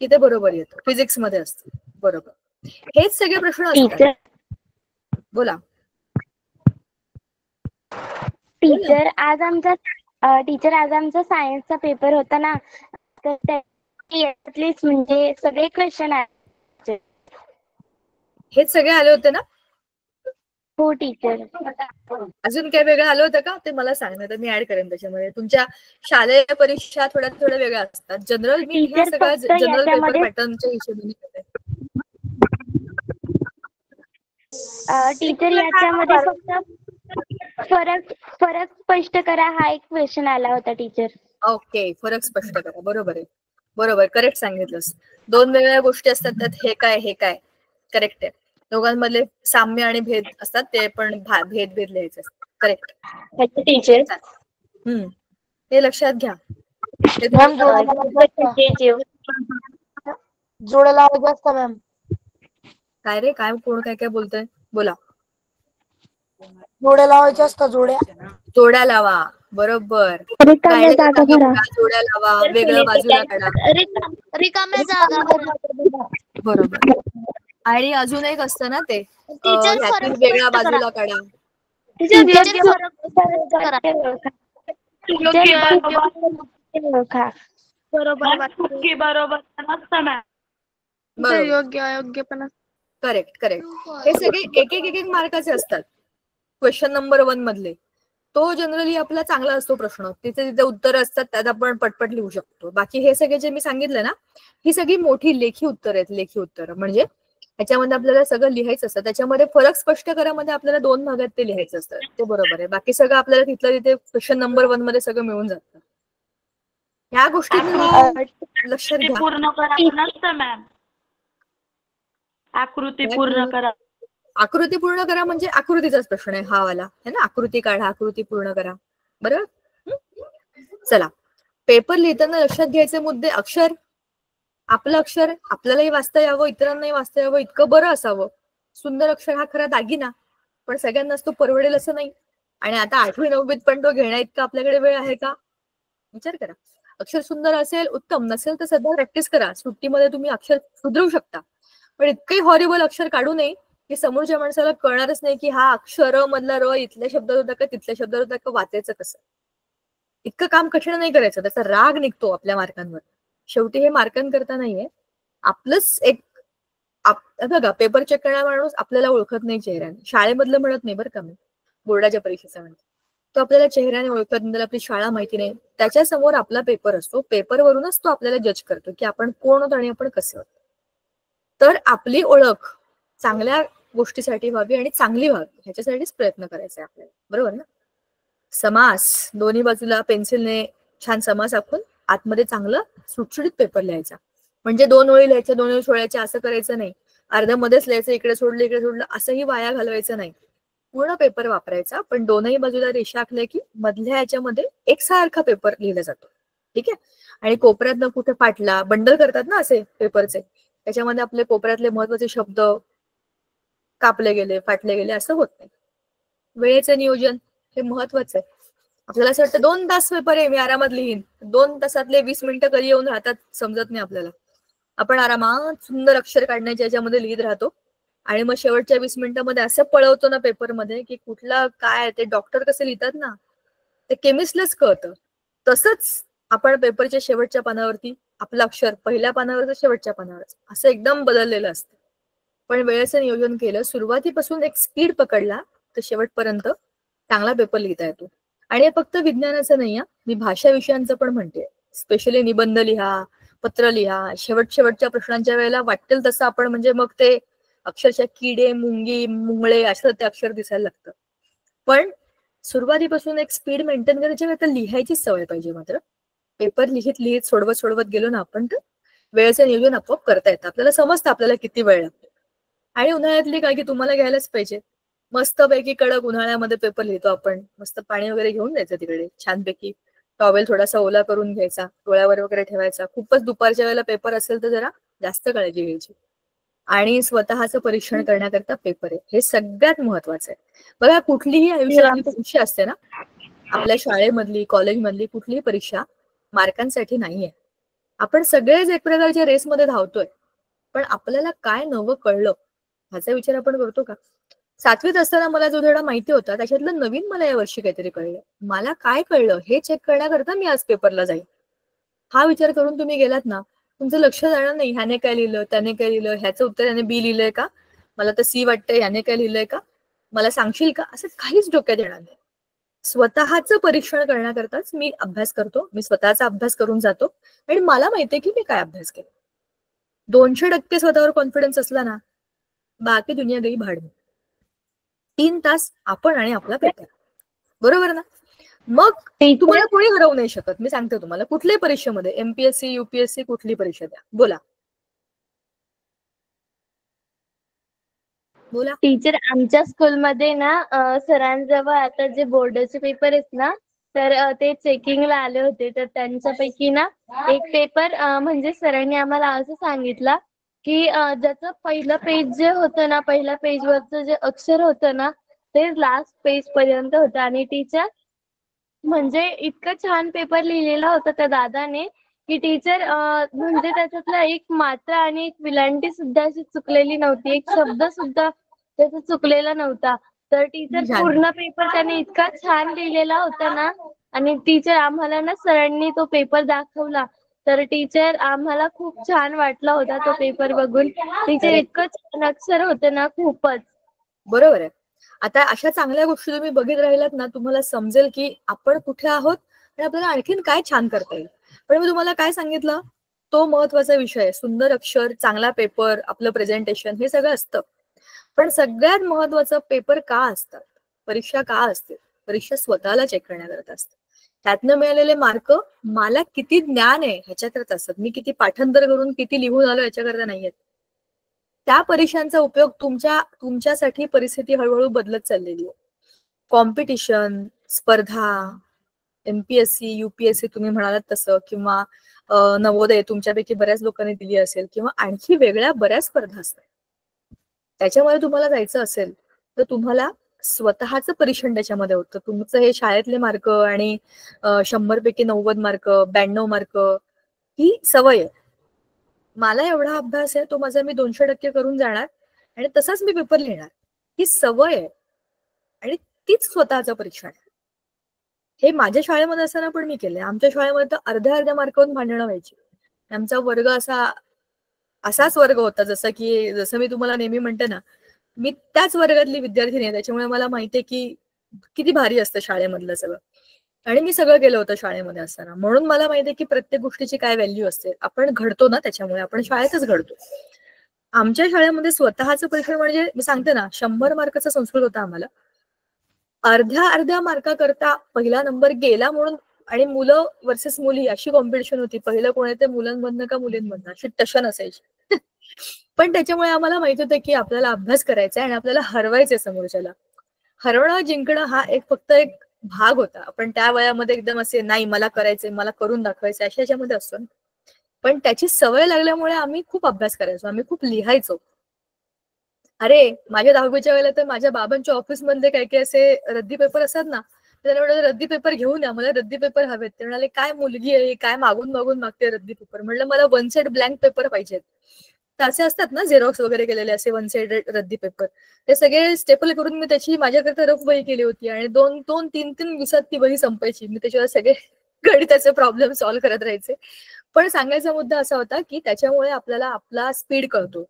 की ते बरोबर येतं. फिजिक्स मध्ये असतं बरोबर. हेच सगळे प्रश्न असतात. बोला. टीचर आज आमचा सायन्सचा पेपर होता ना, तर त्यातलीच म्हणजे सगळे क्वेश्चन आहे. हेच सगळे आले होते ना. हो टीचर. अजून काय वेगळं आलं होतं का ते मला सांग, तर मी ऍड करेन त्याच्यामध्ये. तुमच्या शालेय परीक्षा थोड्या वेगळ्या असतात. जनरल मी ह्या सगळ्या जनरल पेपर पॅटर्नच्या हिशोबाने करते. टीचर याच्यामध्ये फक्त फरक स्पष्ट करा हा एक क्वेश्चन आला होता टीचर. ओके, फरक स्पष्ट करा. बरोबर आहे, बरोबर, करेक्ट सांगितलंस. 2 वेगवेगळ्या गोष्टी असतात त्यात, हे काय करेक्ट आहे. दोघांमधले साम्य आणि भेद असतात, ते पण भेद लिहायचे असतात. Correct teacher. हे लक्षात घ्या. ते मॅम जोड्या लावायच्या असतात मॅम. काय रे, काय कोण काय काय बोलतंय, बोला. जोड्या लावायच्या असतात, जोड्या लावा, बरोबर. रिकाम्या गायण्याच्या जागा जागी भरा. उभ्या जोड्या लावा, वेगळं बाजूला काढा, रिकाम्या जागा भरा. बरोबर. आणि अजून एक असतं ना ते टीचर ह्यातील फरक वेगळ्या स्पष्ट करा. बाजूला काढा. टीचर फरक स्पष्ट करा. बरोबर बरोबर, योग्य अयोग्य पण करेक्ट. हे सगळे एक एक मार्काचे असतात. क्वेश्चन नंबर 1 मधले तो जनरली आपला चांगला असतो प्रश्न, तिथे उत्तर असतात, त्यात आपण पटपट लिहू शकतो. बाकी हे सगळे जे मी सांगितलं ना, ही सगळी मोठी लेखी उत्तर आहेत. लेखी उत्तर म्हणजे त्याच्यामध्ये आपल्याला सगळं लिहायचं असतं. त्याच्यामध्ये फरक स्पष्ट करामध्ये आपल्याला 2 भागात ते लिहायचं असतं, ते बरोबर आहे. बाकी सगळं आपल्याला तिथलं तिथे क्वेश्चन नंबर 1 मध्ये सगळं मिळून जातं. ह्या गोष्टी लक्षात घ्या. पूर्ण करा मॅम. आकृती पूर्ण करा. आकृती पूर्ण करा म्हणजे आकृतीचाच प्रश्न आहे हा वाला, है ना. आकृती काढा, आकृती पूर्ण करा, बरोबर. चला, पेपर लिहिताना लक्षात घ्यायचे मुद्दे. अक्षर, आपलं अक्षर आपल्यालाही वाचता यावं, इतरांनाही वाचता यावं, इतकं बरं असावं. सुंदर अक्षर हा खरा दागिना, पण सगळ्यांनाच तो परवडेल असं नाही. आणि आता 8वी 9वीत पण तो घेण्या इतका आपल्याकडे वेळ आहे का, विचार करा. अक्षर सुंदर असेल उत्तम, नसेल तर सध्या प्रॅक्टिस करा. सुट्टीमध्ये तुम्ही अक्षर सुधरू शकता, पण इतकंही हॉरिबल अक्षर काढू नये की समोरच्या माणसाला कळणारच नाही की हा अक्षर मधला र इथल्या शब्दात होता का तिथल्या शब्दात होता का, वाचायचं कसं. इतकं काम कठीण नाही करायचं, त्याचा राग निघतो आपल्या मार्कांवर. शेवटी हे मार्कांकरता नाहीये, आपलंच एक बघा, पेपर चेक करणारा माणूस आपल्याला ओळखत नाही चेहऱ्याने. शाळेमधलं म्हणत नाही बरं का मी, बोर्डाच्या परीक्षेचा म्हणते. तो आपल्याला चेहऱ्याने ओळखत नाही, त्याला आपली शाळा माहिती नाही. त्याच्या समोर आपला पेपर असतो, पेपरवरूनच तो आपल्याला जज करतो की आपण कोण आहोत आणि आपण कसं आहोत. तर आपली ओळख चांगल्या गोष्टीसाठी व्हावी आणि चांगली व्हावी ह्याच्यासाठीच प्रयत्न करायचा आहे आपल्याला, बरोबर ना. समास, दोन्ही बाजूला पेन्सिलने छान समास आखून आतमध्ये चांगलं सुटसुटीत पेपर लिहायचा. म्हणजे 2 ओळी लिहायच्या, 2 ओळी सोडायच्या असं करायचं नाही. अर्ध्या मध्येच लिहायचं, इकडे सोडलं असंही वाया घालवायचं नाही. पूर्ण पेपर वापरायचा, पण दोनही बाजूला रेषा आखल्या की मधल्या याच्यामध्ये एकसारखा पेपर लिहिला जातो, ठीक आहे. आणि कोपऱ्यात कुठे फाटला, बंडल करतात ना असे पेपरचे, त्याच्यामध्ये आपले कोपऱ्यातले महत्वाचे शब्द कापले गेले, फाटले गेले असं होत नाही. वेळेचं नियोजन हे महत्वाचं आहे. आपल्याला असं वाटतं 2 तास पेपर आहे, मी आरामात लिहीन. 2 तासातले 20 मिनिटं कधी येऊन राहतात समजत नाही आपल्याला. आपण आरामात सुंदर अक्षर काढण्याच्या याच्यामध्ये लिहित राहतो आणि मग शेवटच्या 20 मिनिटांमध्ये असं पळवतो ना पेपरमध्ये की कुठला काय, ते डॉक्टर कसे लिहितात ना, ते केमिस्टलाच कळतं. तसंच आपण पेपरच्या शेवटच्या पानावरती आपलं अक्षर पहिल्या पानावरचं शेवटच्या पानावरच असं एकदम बदललेलं असतं. पण वेळेचं नियोजन केलं, सुरुवातीपासून एक स्पीड पकडला तर शेवटपर्यंत चांगला पेपर लिहिता येतो. आणि हे फक्त विज्ञानाचं नाही, मी भाषा विषयांचं पण म्हणते. स्पेशली निबंध लिहा, पत्र लिहा, शेवटच्या प्रश्नांच्या वेळेला वाटेल तसं आपण, म्हणजे मग ते अक्षरशः किडे, मुंगी, मुंगळे असं ते अक्षर दिसायला लागतं. पण सुरुवातीपासून एक स्पीड मेंटेन करायची, आता लिहायची सवय पाहिजे. मात्र पेपर लिहित सोडवत गेलो ना आपण, तर वेळेचं नियोजन आपोआप करता येतं. आपल्याला समजतं आपल्याला किती वेळ लागतो. आणि उन्हाळ्यातली काय की तुम्हाला घ्यायलाच पाहिजे. मस्तपैकी कडक उन्हाळ्यामध्ये पेपर लिहितो आपण, मस्त पाणी वगैरे घेऊन जायचं तिकडे, छानपैकी टॉवेल थोडासा ओला करून घ्यायचा, डोळ्यावर वगैरे ठेवायचा. खूपच दुपारच्या वेळेला पेपर असेल तर जरा जास्त काळजी घ्यायची. आणि स्वतःचं परीक्षण करण्याकरता पेपर आहे, हे सगळ्यात महत्वाचं आहे. बघा, कुठलीही आयुष्यातली परीक्षा असते ना, आपल्या शाळेमधली, कॉलेजमधली कुठलीही परीक्षा मार्कांसाठी नाहीये. आपण सगळेच एक प्रकारच्या रेसमध्ये धावतोय, पण आपल्याला काय नवं कळलं ह्याचा विचार आपण करतो का? 7वीत असताना मला जो धडा माहिती होता त्याच्यातलं नवीन मला यावर्षी काहीतरी कळलं. मला काय कळलं हे चेक करण्याकरता मी आज पेपरला जाईल. हा विचार करून तुम्ही गेलात ना, तुमचं लक्ष जाणार नाही ह्याने काय लिहिलं, त्याने काय लिहिलं, ह्याचं उत्तर ह्याने बी लिहिलंय का, मला तर सी वाटतंय, ह्याने काय लिहिलंय का, मला सांगशील का, असं काहीच डोक्यात येणार नाही. स्वतःचं परीक्षण करण्याकरताच मी अभ्यास करतो, मी स्वतःचा अभ्यास करून जातो आणि मला माहितीये की मी काय अभ्यास केला. 200% स्वतःवर कॉन्फिडन्स असला ना, बाकी दुनिया गई भाड में. 3 तास आपण आणि आपला पेपर, बरोबर ना. मग तुम्हाला कोणी हरवू नाही शकत. मी सांगते तुम्हाला, कुठल्याही परीक्षेमध्ये, एमपीएससी, युपीएससी, कुठली परीक्षा द्या, बोला बोला. टीचर, आमच्या स्कूलमध्ये ना सरांजवळ आता जे बोर्डाचे पेपर आहेत ना, तर ते चेकिंगला आले होते. तर त्यांच्यापैकी ना एक पेपर म्हणजे सरांनी आम्हाला असं सांगितलं की ज्याचं पहिलं पेज जे होतं ना, पहिल्या पेजवरचं जे अक्षर होतं ना, ते लास्ट पेज पर्यंत होतं. आणि टीचर म्हणजे इतकं छान पेपर लिहिलेला होता त्या दादाने की टीचर म्हणजे त्याच्यातला एक मात्रा आणि एक विलांटी सुद्धा अशी चुकलेली नव्हती, एक शब्द सुद्धा त्याचा चुकलेला नव्हता. तर टीचर छान. पूर्ण पेपर त्याने इतका छान लिहिलेला होता ना. आणि टीचर आम्हाला ना, सरांनी तो पेपर दाखवला तर टीचर आम्हाला खूप छान वाटला होता तो पेपर बघून. Teacher Correct. इतकं छान अक्षर होतं ना, खूपच. बरोबर आहे. आता अशा चांगल्या गोष्टी तुम्ही बघत राहिलात ना, तुम्हाला समजेल की आपण कुठे आहोत आणि आपल्याला आणखीन काय छान करता येईल. पण मी तुम्हाला काय सांगितलं, तो महत्वाचा विषय आहे. सुंदर अक्षर, चांगला पेपर, आपलं प्रेझेंटेशन हे सगळं असतं. पण सगळ्यात महत्वाचं पेपर का असतात, परीक्षा का असते, परीक्षा स्वतःला चेक करण्याकरता असते. त्यातनं मिळालेले मार्क मला किती ज्ञान आहे ह्याच्याकरता असतात, मी किती पाठांतर करून किती लिहून आलो याच्याकरता नाहीयेत. त्या परीक्षांचा उपयोग तुमच्यासाठी परिस्थिती हळूहळू बदलत चाललेली आहे. कॉम्पिटिशन, स्पर्धा, एमपीएससी, युपीएससी तुम्ही म्हणालात तसं, किंवा नवोदय तुमच्यापैकी बऱ्याच लोकांनी दिली असेल, किंवा आणखी वेगळ्या बऱ्याच स्पर्धा असतात. त्याच्यामध्ये तुम्हाला जायचं असेल तर तुम्हाला स्वतःचं परीक्षण त्याच्यामध्ये होतं. तुमचं हे शाळेतले मार्क आणि 100 पैकी 90 मार्क, 92 मार्क ही सवय आहे. मला एवढा अभ्यास आहे, तो माझा मी 200% करून जाणार आणि तसाच मी पेपर लिहिणार, ही सवय आहे. आणि तीच स्वतःचं परीक्षण आहे. हे माझ्या शाळेमध्ये असताना पण मी केलंय. आमच्या शाळेमध्ये तर अर्ध्या मार्कावरून भांडणं व्हायची. आमचा वर्ग असाच वर्ग होता, जसं मी तुम्हाला नेहमी म्हणते ना, मी त्याच वर्गातली विद्यार्थिनी आहे. त्याच्यामुळे मला माहितीये की किती भारी असतं शाळेमधलं सगळं. आणि मी सगळं केलं होतं शाळेमध्ये असताना, म्हणून मला माहितीये की प्रत्येक गोष्टीची काय व्हॅल्यू असते. आपण घडतो ना, त्याच्यामुळे आपण शाळेतच घडतो. आमच्या शाळेमध्ये स्वतःचं परीक्षण म्हणजे मी सांगते ना, 100 मार्काचा संस्कृत होता आम्हाला. अर्ध्या मार्काकरता पहिला नंबर गेला म्हणून, आणि मुलं वर्सेस मुली अशी कॉम्पिटिशन होती. पहिलं कोण येते, मुलांमधनं का मुलींमधनं, अशी टशन असायची. पण त्याच्यामुळे आम्हाला माहित होतं की आपल्याला अभ्यास करायचा आहे आणि आपल्याला हरवायचंय समोरच्याला. हरवणं जिंकणं हा फक्त एक भाग होता. आपण त्या वयामध्ये एकदम असे नाही मला करायचंय, मला करून दाखवायचंय अशा याच्यामध्ये असतो. पण त्याची सवय लागल्यामुळे आम्ही खूप अभ्यास करायचो, आम्ही खूप लिहायचो. अरे माझ्या 10वीच्या वेळेला तर माझ्या बाबांच्या ऑफिस मध्ये काही काही असे रद्दी पेपर असतात ना, त्यांना म्हटलं रद्दी पेपर घेऊन या, मला रद्दी पेपर हवेत. ते म्हणाले काय मुलगी आहे, काय मागून मागते रद्दी पेपर. म्हटलं मला 1 साइड ब्लँक पेपर पाहिजेत. तर असे असतात ना झेरॉक्स वगैरे केलेले असे 1 साइड रद्दी पेपर, ते सगळे स्टेपल करून मी त्याची माझ्याकरता रफ वही केली होती. आणि 2-3 दिवसात ती वही संपायची. मी त्याच्यावर सगळे गणिताचे प्रॉब्लेम सॉल्व्ह करत राहायचे. पण सांगायचा मुद्दा असा होता की त्याच्यामुळे आपल्याला आपला स्पीड कळतो,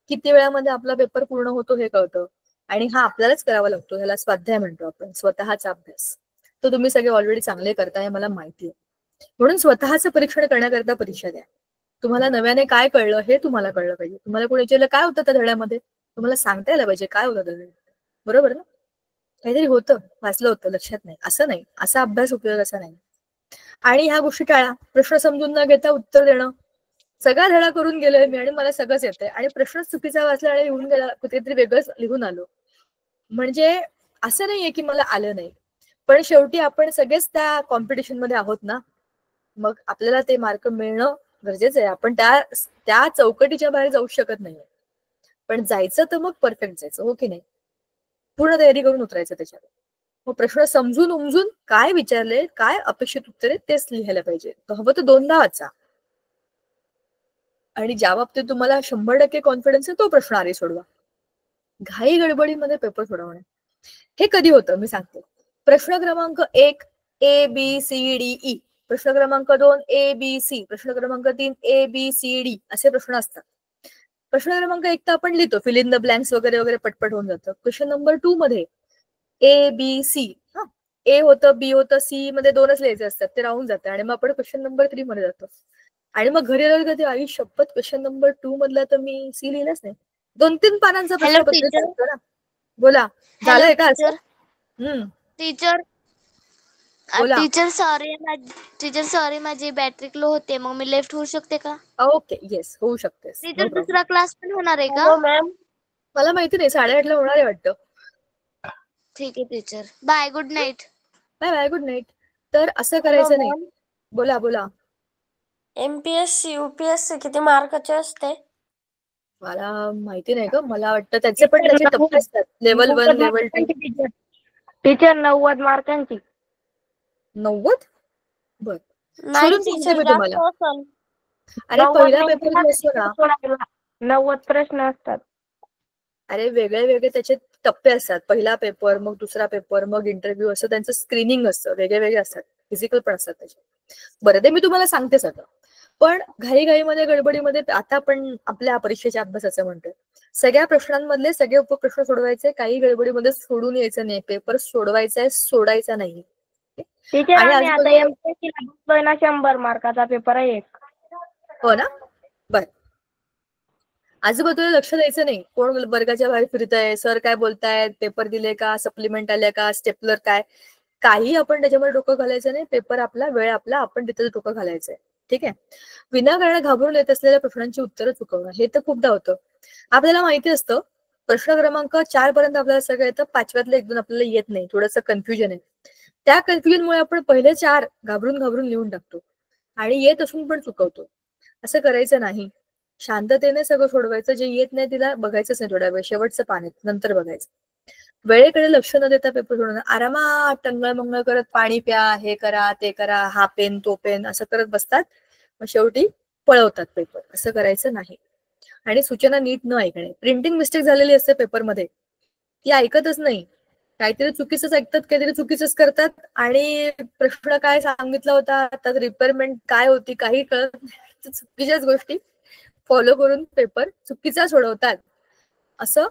किती वेळामध्ये आपला पेपर पूर्ण होतो हे कळतं. आणि हा आपल्यालाच करावा लागतो, ह्याला स्वाध्याय म्हणतो आपण, स्वतःचा अभ्यास. तो तुम्ही सगळे ऑलरेडी चांगले करताय मला माहिती आहे. म्हणून स्वतःचं परीक्षण करण्याकरता परीक्षा द्या. तुम्हाला नव्याने काय कळलं हे तुम्हाला कळलं पाहिजे. तुम्हाला कोणी विचारलं काय होतं त्या धड्यामध्ये, तुम्हाला सांगता यायला पाहिजे काय होतं त्या धड्यामध्ये. बरोबर ना, काहीतरी होतं, वाचलं होतं, लक्षात नाही, असं नाही. असा अभ्यास उपयोगाचा नाही. आणि ह्या गोष्टी टाळा. प्रश्न समजून न घेता उत्तर देणं. सगळा धडा करून गेलोय मी आणि मला सगळंच येतंय आणि प्रश्न चुकीचा वाचला आणि लिहून गेला, कुठेतरी वेगळंच लिहून आलो. म्हणजे असं नाहीये की मला आलं नाही, पण शेवटी आपण सगळेच त्या कॉम्पिटिशन मध्ये आहोत ना, मग आपल्याला ते मार्क मिळणं गरजेचं आहे. आपण त्या चौकटीच्या बाहेर जाऊ शकत नाहीये. पण जायचं तर मग परफेक्ट जायचं, हो की नाही, पूर्ण तयारी करून उतरायचं त्याच्यावर. मग प्रश्न समजून उमजून काय विचारले, काय अपेक्षित उत्तरे तेच लिहायला पाहिजे. हवं तर 2दा वाचा. आणि ज्या बाबतीत तुम्हाला 100% कॉन्फिडन्स आहे तो प्रश्न आधी सोडवा. घाई गडबडीमध्ये पेपर सोडवणे हे कधी होतं मी सांगते. प्रश्न क्रमांक 1 ABCDE, प्रश्न क्रमांक 2 ABC, प्रश्न क्रमांक 3 ABCD असे प्रश्न असतात. प्रश्न क्रमांक 1 तर आपण लिहितो, फिल इन द ब्लँक्स वगैरे वगैरे पटपट होऊन जातं. क्वेश्चन नंबर 2 मध्ये ABC, A होतं, B होतं, C मध्ये 2च लिहायचे असतात, ते राहून जातं. आणि मग आपण क्वेश्चन नंबर 3 मध्ये जातो. आणि मग घरी आल्यावर कधी आई शपथ क्वेश्चन नंबर 2 मधला तर मी C लिहिलाच नाही. 2-3 पानांचा प्रश्नपत्र असतो ना. बोला, झालंय का असं? टीचर सॉरी माझी बॅटरी लो होते, मग मी लेफ्ट होऊ शकते का? ओके, येस, होऊ शकतेस. टीचर दुसरा क्लास पण होणार आहे का? मॅम मला माहिती नाही, 8:30ला होणार आहे वाटतं. ठीक आहे teacher, bye, good night. Bye bye, good night. तर असं करायचं नाही. बोला बोला. एमपीएससी युपीएससी किती मार्काचे असते? मला माहिती नाही ग. मला वाटतं त्याचे पण त्याचे टप्पे असतात. Level 1, level 2. टीचर 90 मार्कांची. 90? बर. नाही सोडून सांगते टीचर मी तुम्हाला. जास्त असेल. अरे 90 पहिला पेपर जो असतो ना, 90 प्रश्न असतात. अरे वेगळे वेगळे त्याचे टप्पे असतात. पहिला पेपर, मग दुसरा पेपर, मग इंटरव्ह्यू, असं त्यांचं स्क्रीनिंग असतं. वेगळे वेगळे असतात. फिजिकल पण असतात त्याचे. बरं, ते मी तुम्हाला सांगते सगळं. पण घाईघाईमध्ये गडबडीमध्ये आता आपण आपल्या परीक्षेच्या अभ्यासाचं म्हणतोय. सगळ्या प्रश्नांमधले सगळे उपप्रश्न सोडवायचे. काही गडबडीमध्ये सोडून यायचं नाही. पेपर सोडवायचा आहे, सोडायचा नाही. टीचर आणि आम्ही आता आजूबाजूला एमपीएससी ला बसलोय ना, 100 मार्काचा पेपर आहे एक. हो ना. बर. आजूबाजूला लक्ष द्यायचं नाही. कोण वर्गाच्या बाहेर फिरतंय, सर काय बोलतायत, पेपर दिले का, सप्लिमेंट आले का, स्टेपलर काय, काही आपण त्याच्यामध्ये डोकं घालायचं नाही. पेपर आपला, वेळ आपला, आपण तिथे डोकं घालायचंय. ठीक आहे. विनाकारण घाबरून येत असलेल्या प्रश्नांची उत्तरं चुकवणं हे तर खूपदा होतं. आपल्याला माहिती असतं प्रश्न क्रमांक 4 पर्यंत आपल्याला सगळं येतं, 5व्यातलं 1-2 आपल्याला येत नाही. थोडंसं कन्फ्युजन आहे. त्या कन्फ्युजनमुळे आपण पहिले 4 घाबरून घाबरून लिहून टाकतो आणि येत असून पण चुकवतो. असं करायचं नाही. शांततेने सगळं सोडवायचं. जे येत नाही तिला बघायचंच नाही थोड्या वेळ. शेवटचं पान आहे, नंतर बघायचं. वेळेकडे लक्ष न देता पेपर सोडवणं. आरामात टंगळ मंगळ करत पाणी प्या, हे करा, ते करा, हा पेन, तो पेन असं करत बसतात. मग शेवटी पळवतात पेपर. असं करायचं नाही. आणि सूचना नीट न ऐकणे. प्रिंटिंग मिस्टेक झालेली असते पेपरमध्ये, ती ऐकतच नाही. काहीतरी चुकीचंच ऐकतात, काहीतरी चुकीचंच करतात. आणि प्रश्न काय सांगितला होता, त्यात रिपेअरमेंट काय होती, काही कळत नाही. चुकीच्याच गोष्टी फॉलो करून पेपर चुकीचा सोडवतात. असं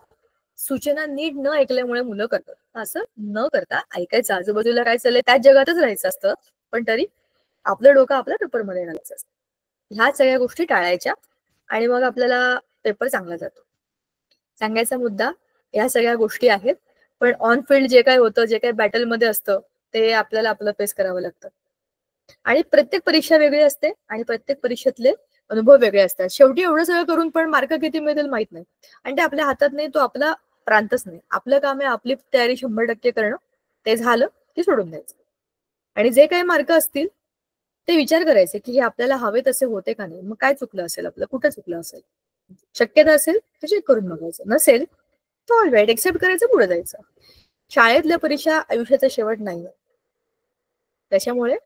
सूचना नीट न ऐकल्यामुळे मुलं करतात. असं न करता ऐकायचं. आजूबाजूला काय चाललंय त्याच जगातच राहायचं असतं, पण तरी आपलं डोकं आपल्या पेपरमध्ये घालायचं असतं. ह्या सगळ्या गोष्टी टाळायच्या आणि मग आपल्याला पेपर चांगला जातो. सांगायचा मुद्दा ह्या सगळ्या गोष्टी आहेत. पण ऑन फील्ड जे काय होतं, जे काय बॅटलमध्ये असतं, ते आपल्याला आपलं फेस करावं लागतं. आणि प्रत्येक परीक्षा वेगळी असते आणि प्रत्येक परीक्षेतले अनुभव वेगळे असतात. शेवटी एवढं सगळं करून पण मार्क किती मिळतील माहित नाही. आणि ते आपल्या हातात नाही, तो आपला प्रांतच नाही. आपलं काम आहे आपली तयारी 100% करणं. ते झालं की सोडून द्यायचं. आणि जे काही मार्क असतील ते विचार करायचे की हे आपल्याला हवे तसे होते का नाही. मग काय चुकलं असेल आपलं, कुठं चुकलं असेल. शक्यता असेल तर चेक करून बघायचं, नसेल तर ऑल राईट एक्सेप्ट करायचं, पुढे जायचं. शाळेतल्या परीक्षा आयुष्याचा शेवट नाही. त्याच्यामुळे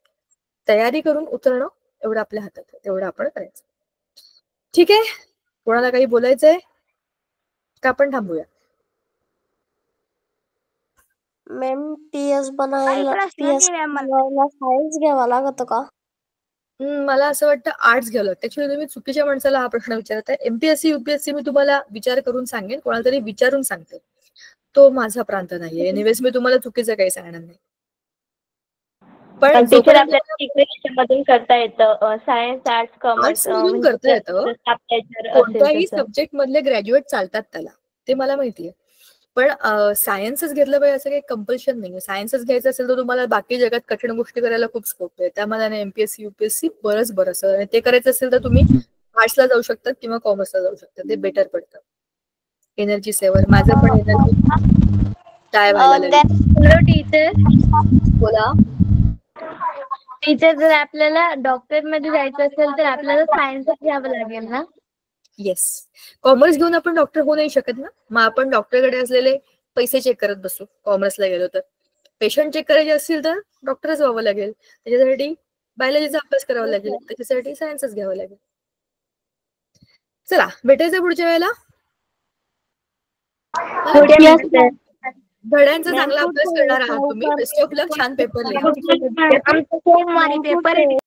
तयारी करून उतरणं एवढं आपल्या हातात आहे, तेवढं आपण करायचं. ठीक आहे. कोणाला काही बोलायचंय का आपण थांबूया? मॅम पीएस बनायला सायन्स घ्यावा लागत का? मला असं वाटतं आर्ट्स घ्यावं लागतं. ऍक्च्युअली तुम्ही चुकीच्या माणसाला हा प्रश्न विचारताय. एमपीएससी युपीएससी मी तुम्हाला विचार करून सांगेन, कोणाला तरी विचारून सांगते. तो माझा प्रांत नाहीये. एनिवेज मी तुम्हाला चुकीचं काही सांगणार नाही. पण टीचर आपल्याला टिकरेशनमधून करता येतं. सायन्स, आर्ट्स, कॉमर्स मधून करता येतं. कोणत्याही सब्जेक्ट मधले ग्रॅज्युएट चालतात त्याला, ते मला माहितीये. पण सायन्सच घेतलं पाहिजे असं काही कंपल्शन नाहीये. सायन्सच घ्यायचं असेल तर तुम्हाला बाकी जगात कठीण गोष्टी करायला खूप स्कोप आहे. त्यामध्ये एमपीएससी युपीएससी बरंच आणि ते करायचं असेल तर तुम्ही आर्ट्सला जाऊ शकतात किंवा कॉमर्सला जाऊ शकतात. ते बेटर पडतं. Energy saver. माझं पण एनर्जी काय व्हायला लागेल. टीचर बोला. टीचर, जर आपल्याला डॉक्टर मध्ये जायचं असेल तर आपल्याला सायन्सच घ्यावं लागेल ना? येस. कॉमर्स घेऊन आपण डॉक्टर होऊ नाही शकत ना. मग आपण डॉक्टरकडे असलेले पैसे चेक करत बसू कॉमर्सला गेलो तर. पेशंट चेक करायचे असतील तर डॉक्टरच व्हावं लागेल. त्याच्यासाठी बायोलॉजीचा अभ्यास करावा लागेल. त्याच्यासाठी सायन्सच घ्यावं लागेल. चला, भेटायचं पुढच्या वेळेला. धड्यांचा चांगला अभ्यास करणार आहात तुम्ही. बेस्ट ऑफ लक. छान पेपर लिहा. आमचा सोमवारी पेपर आहे.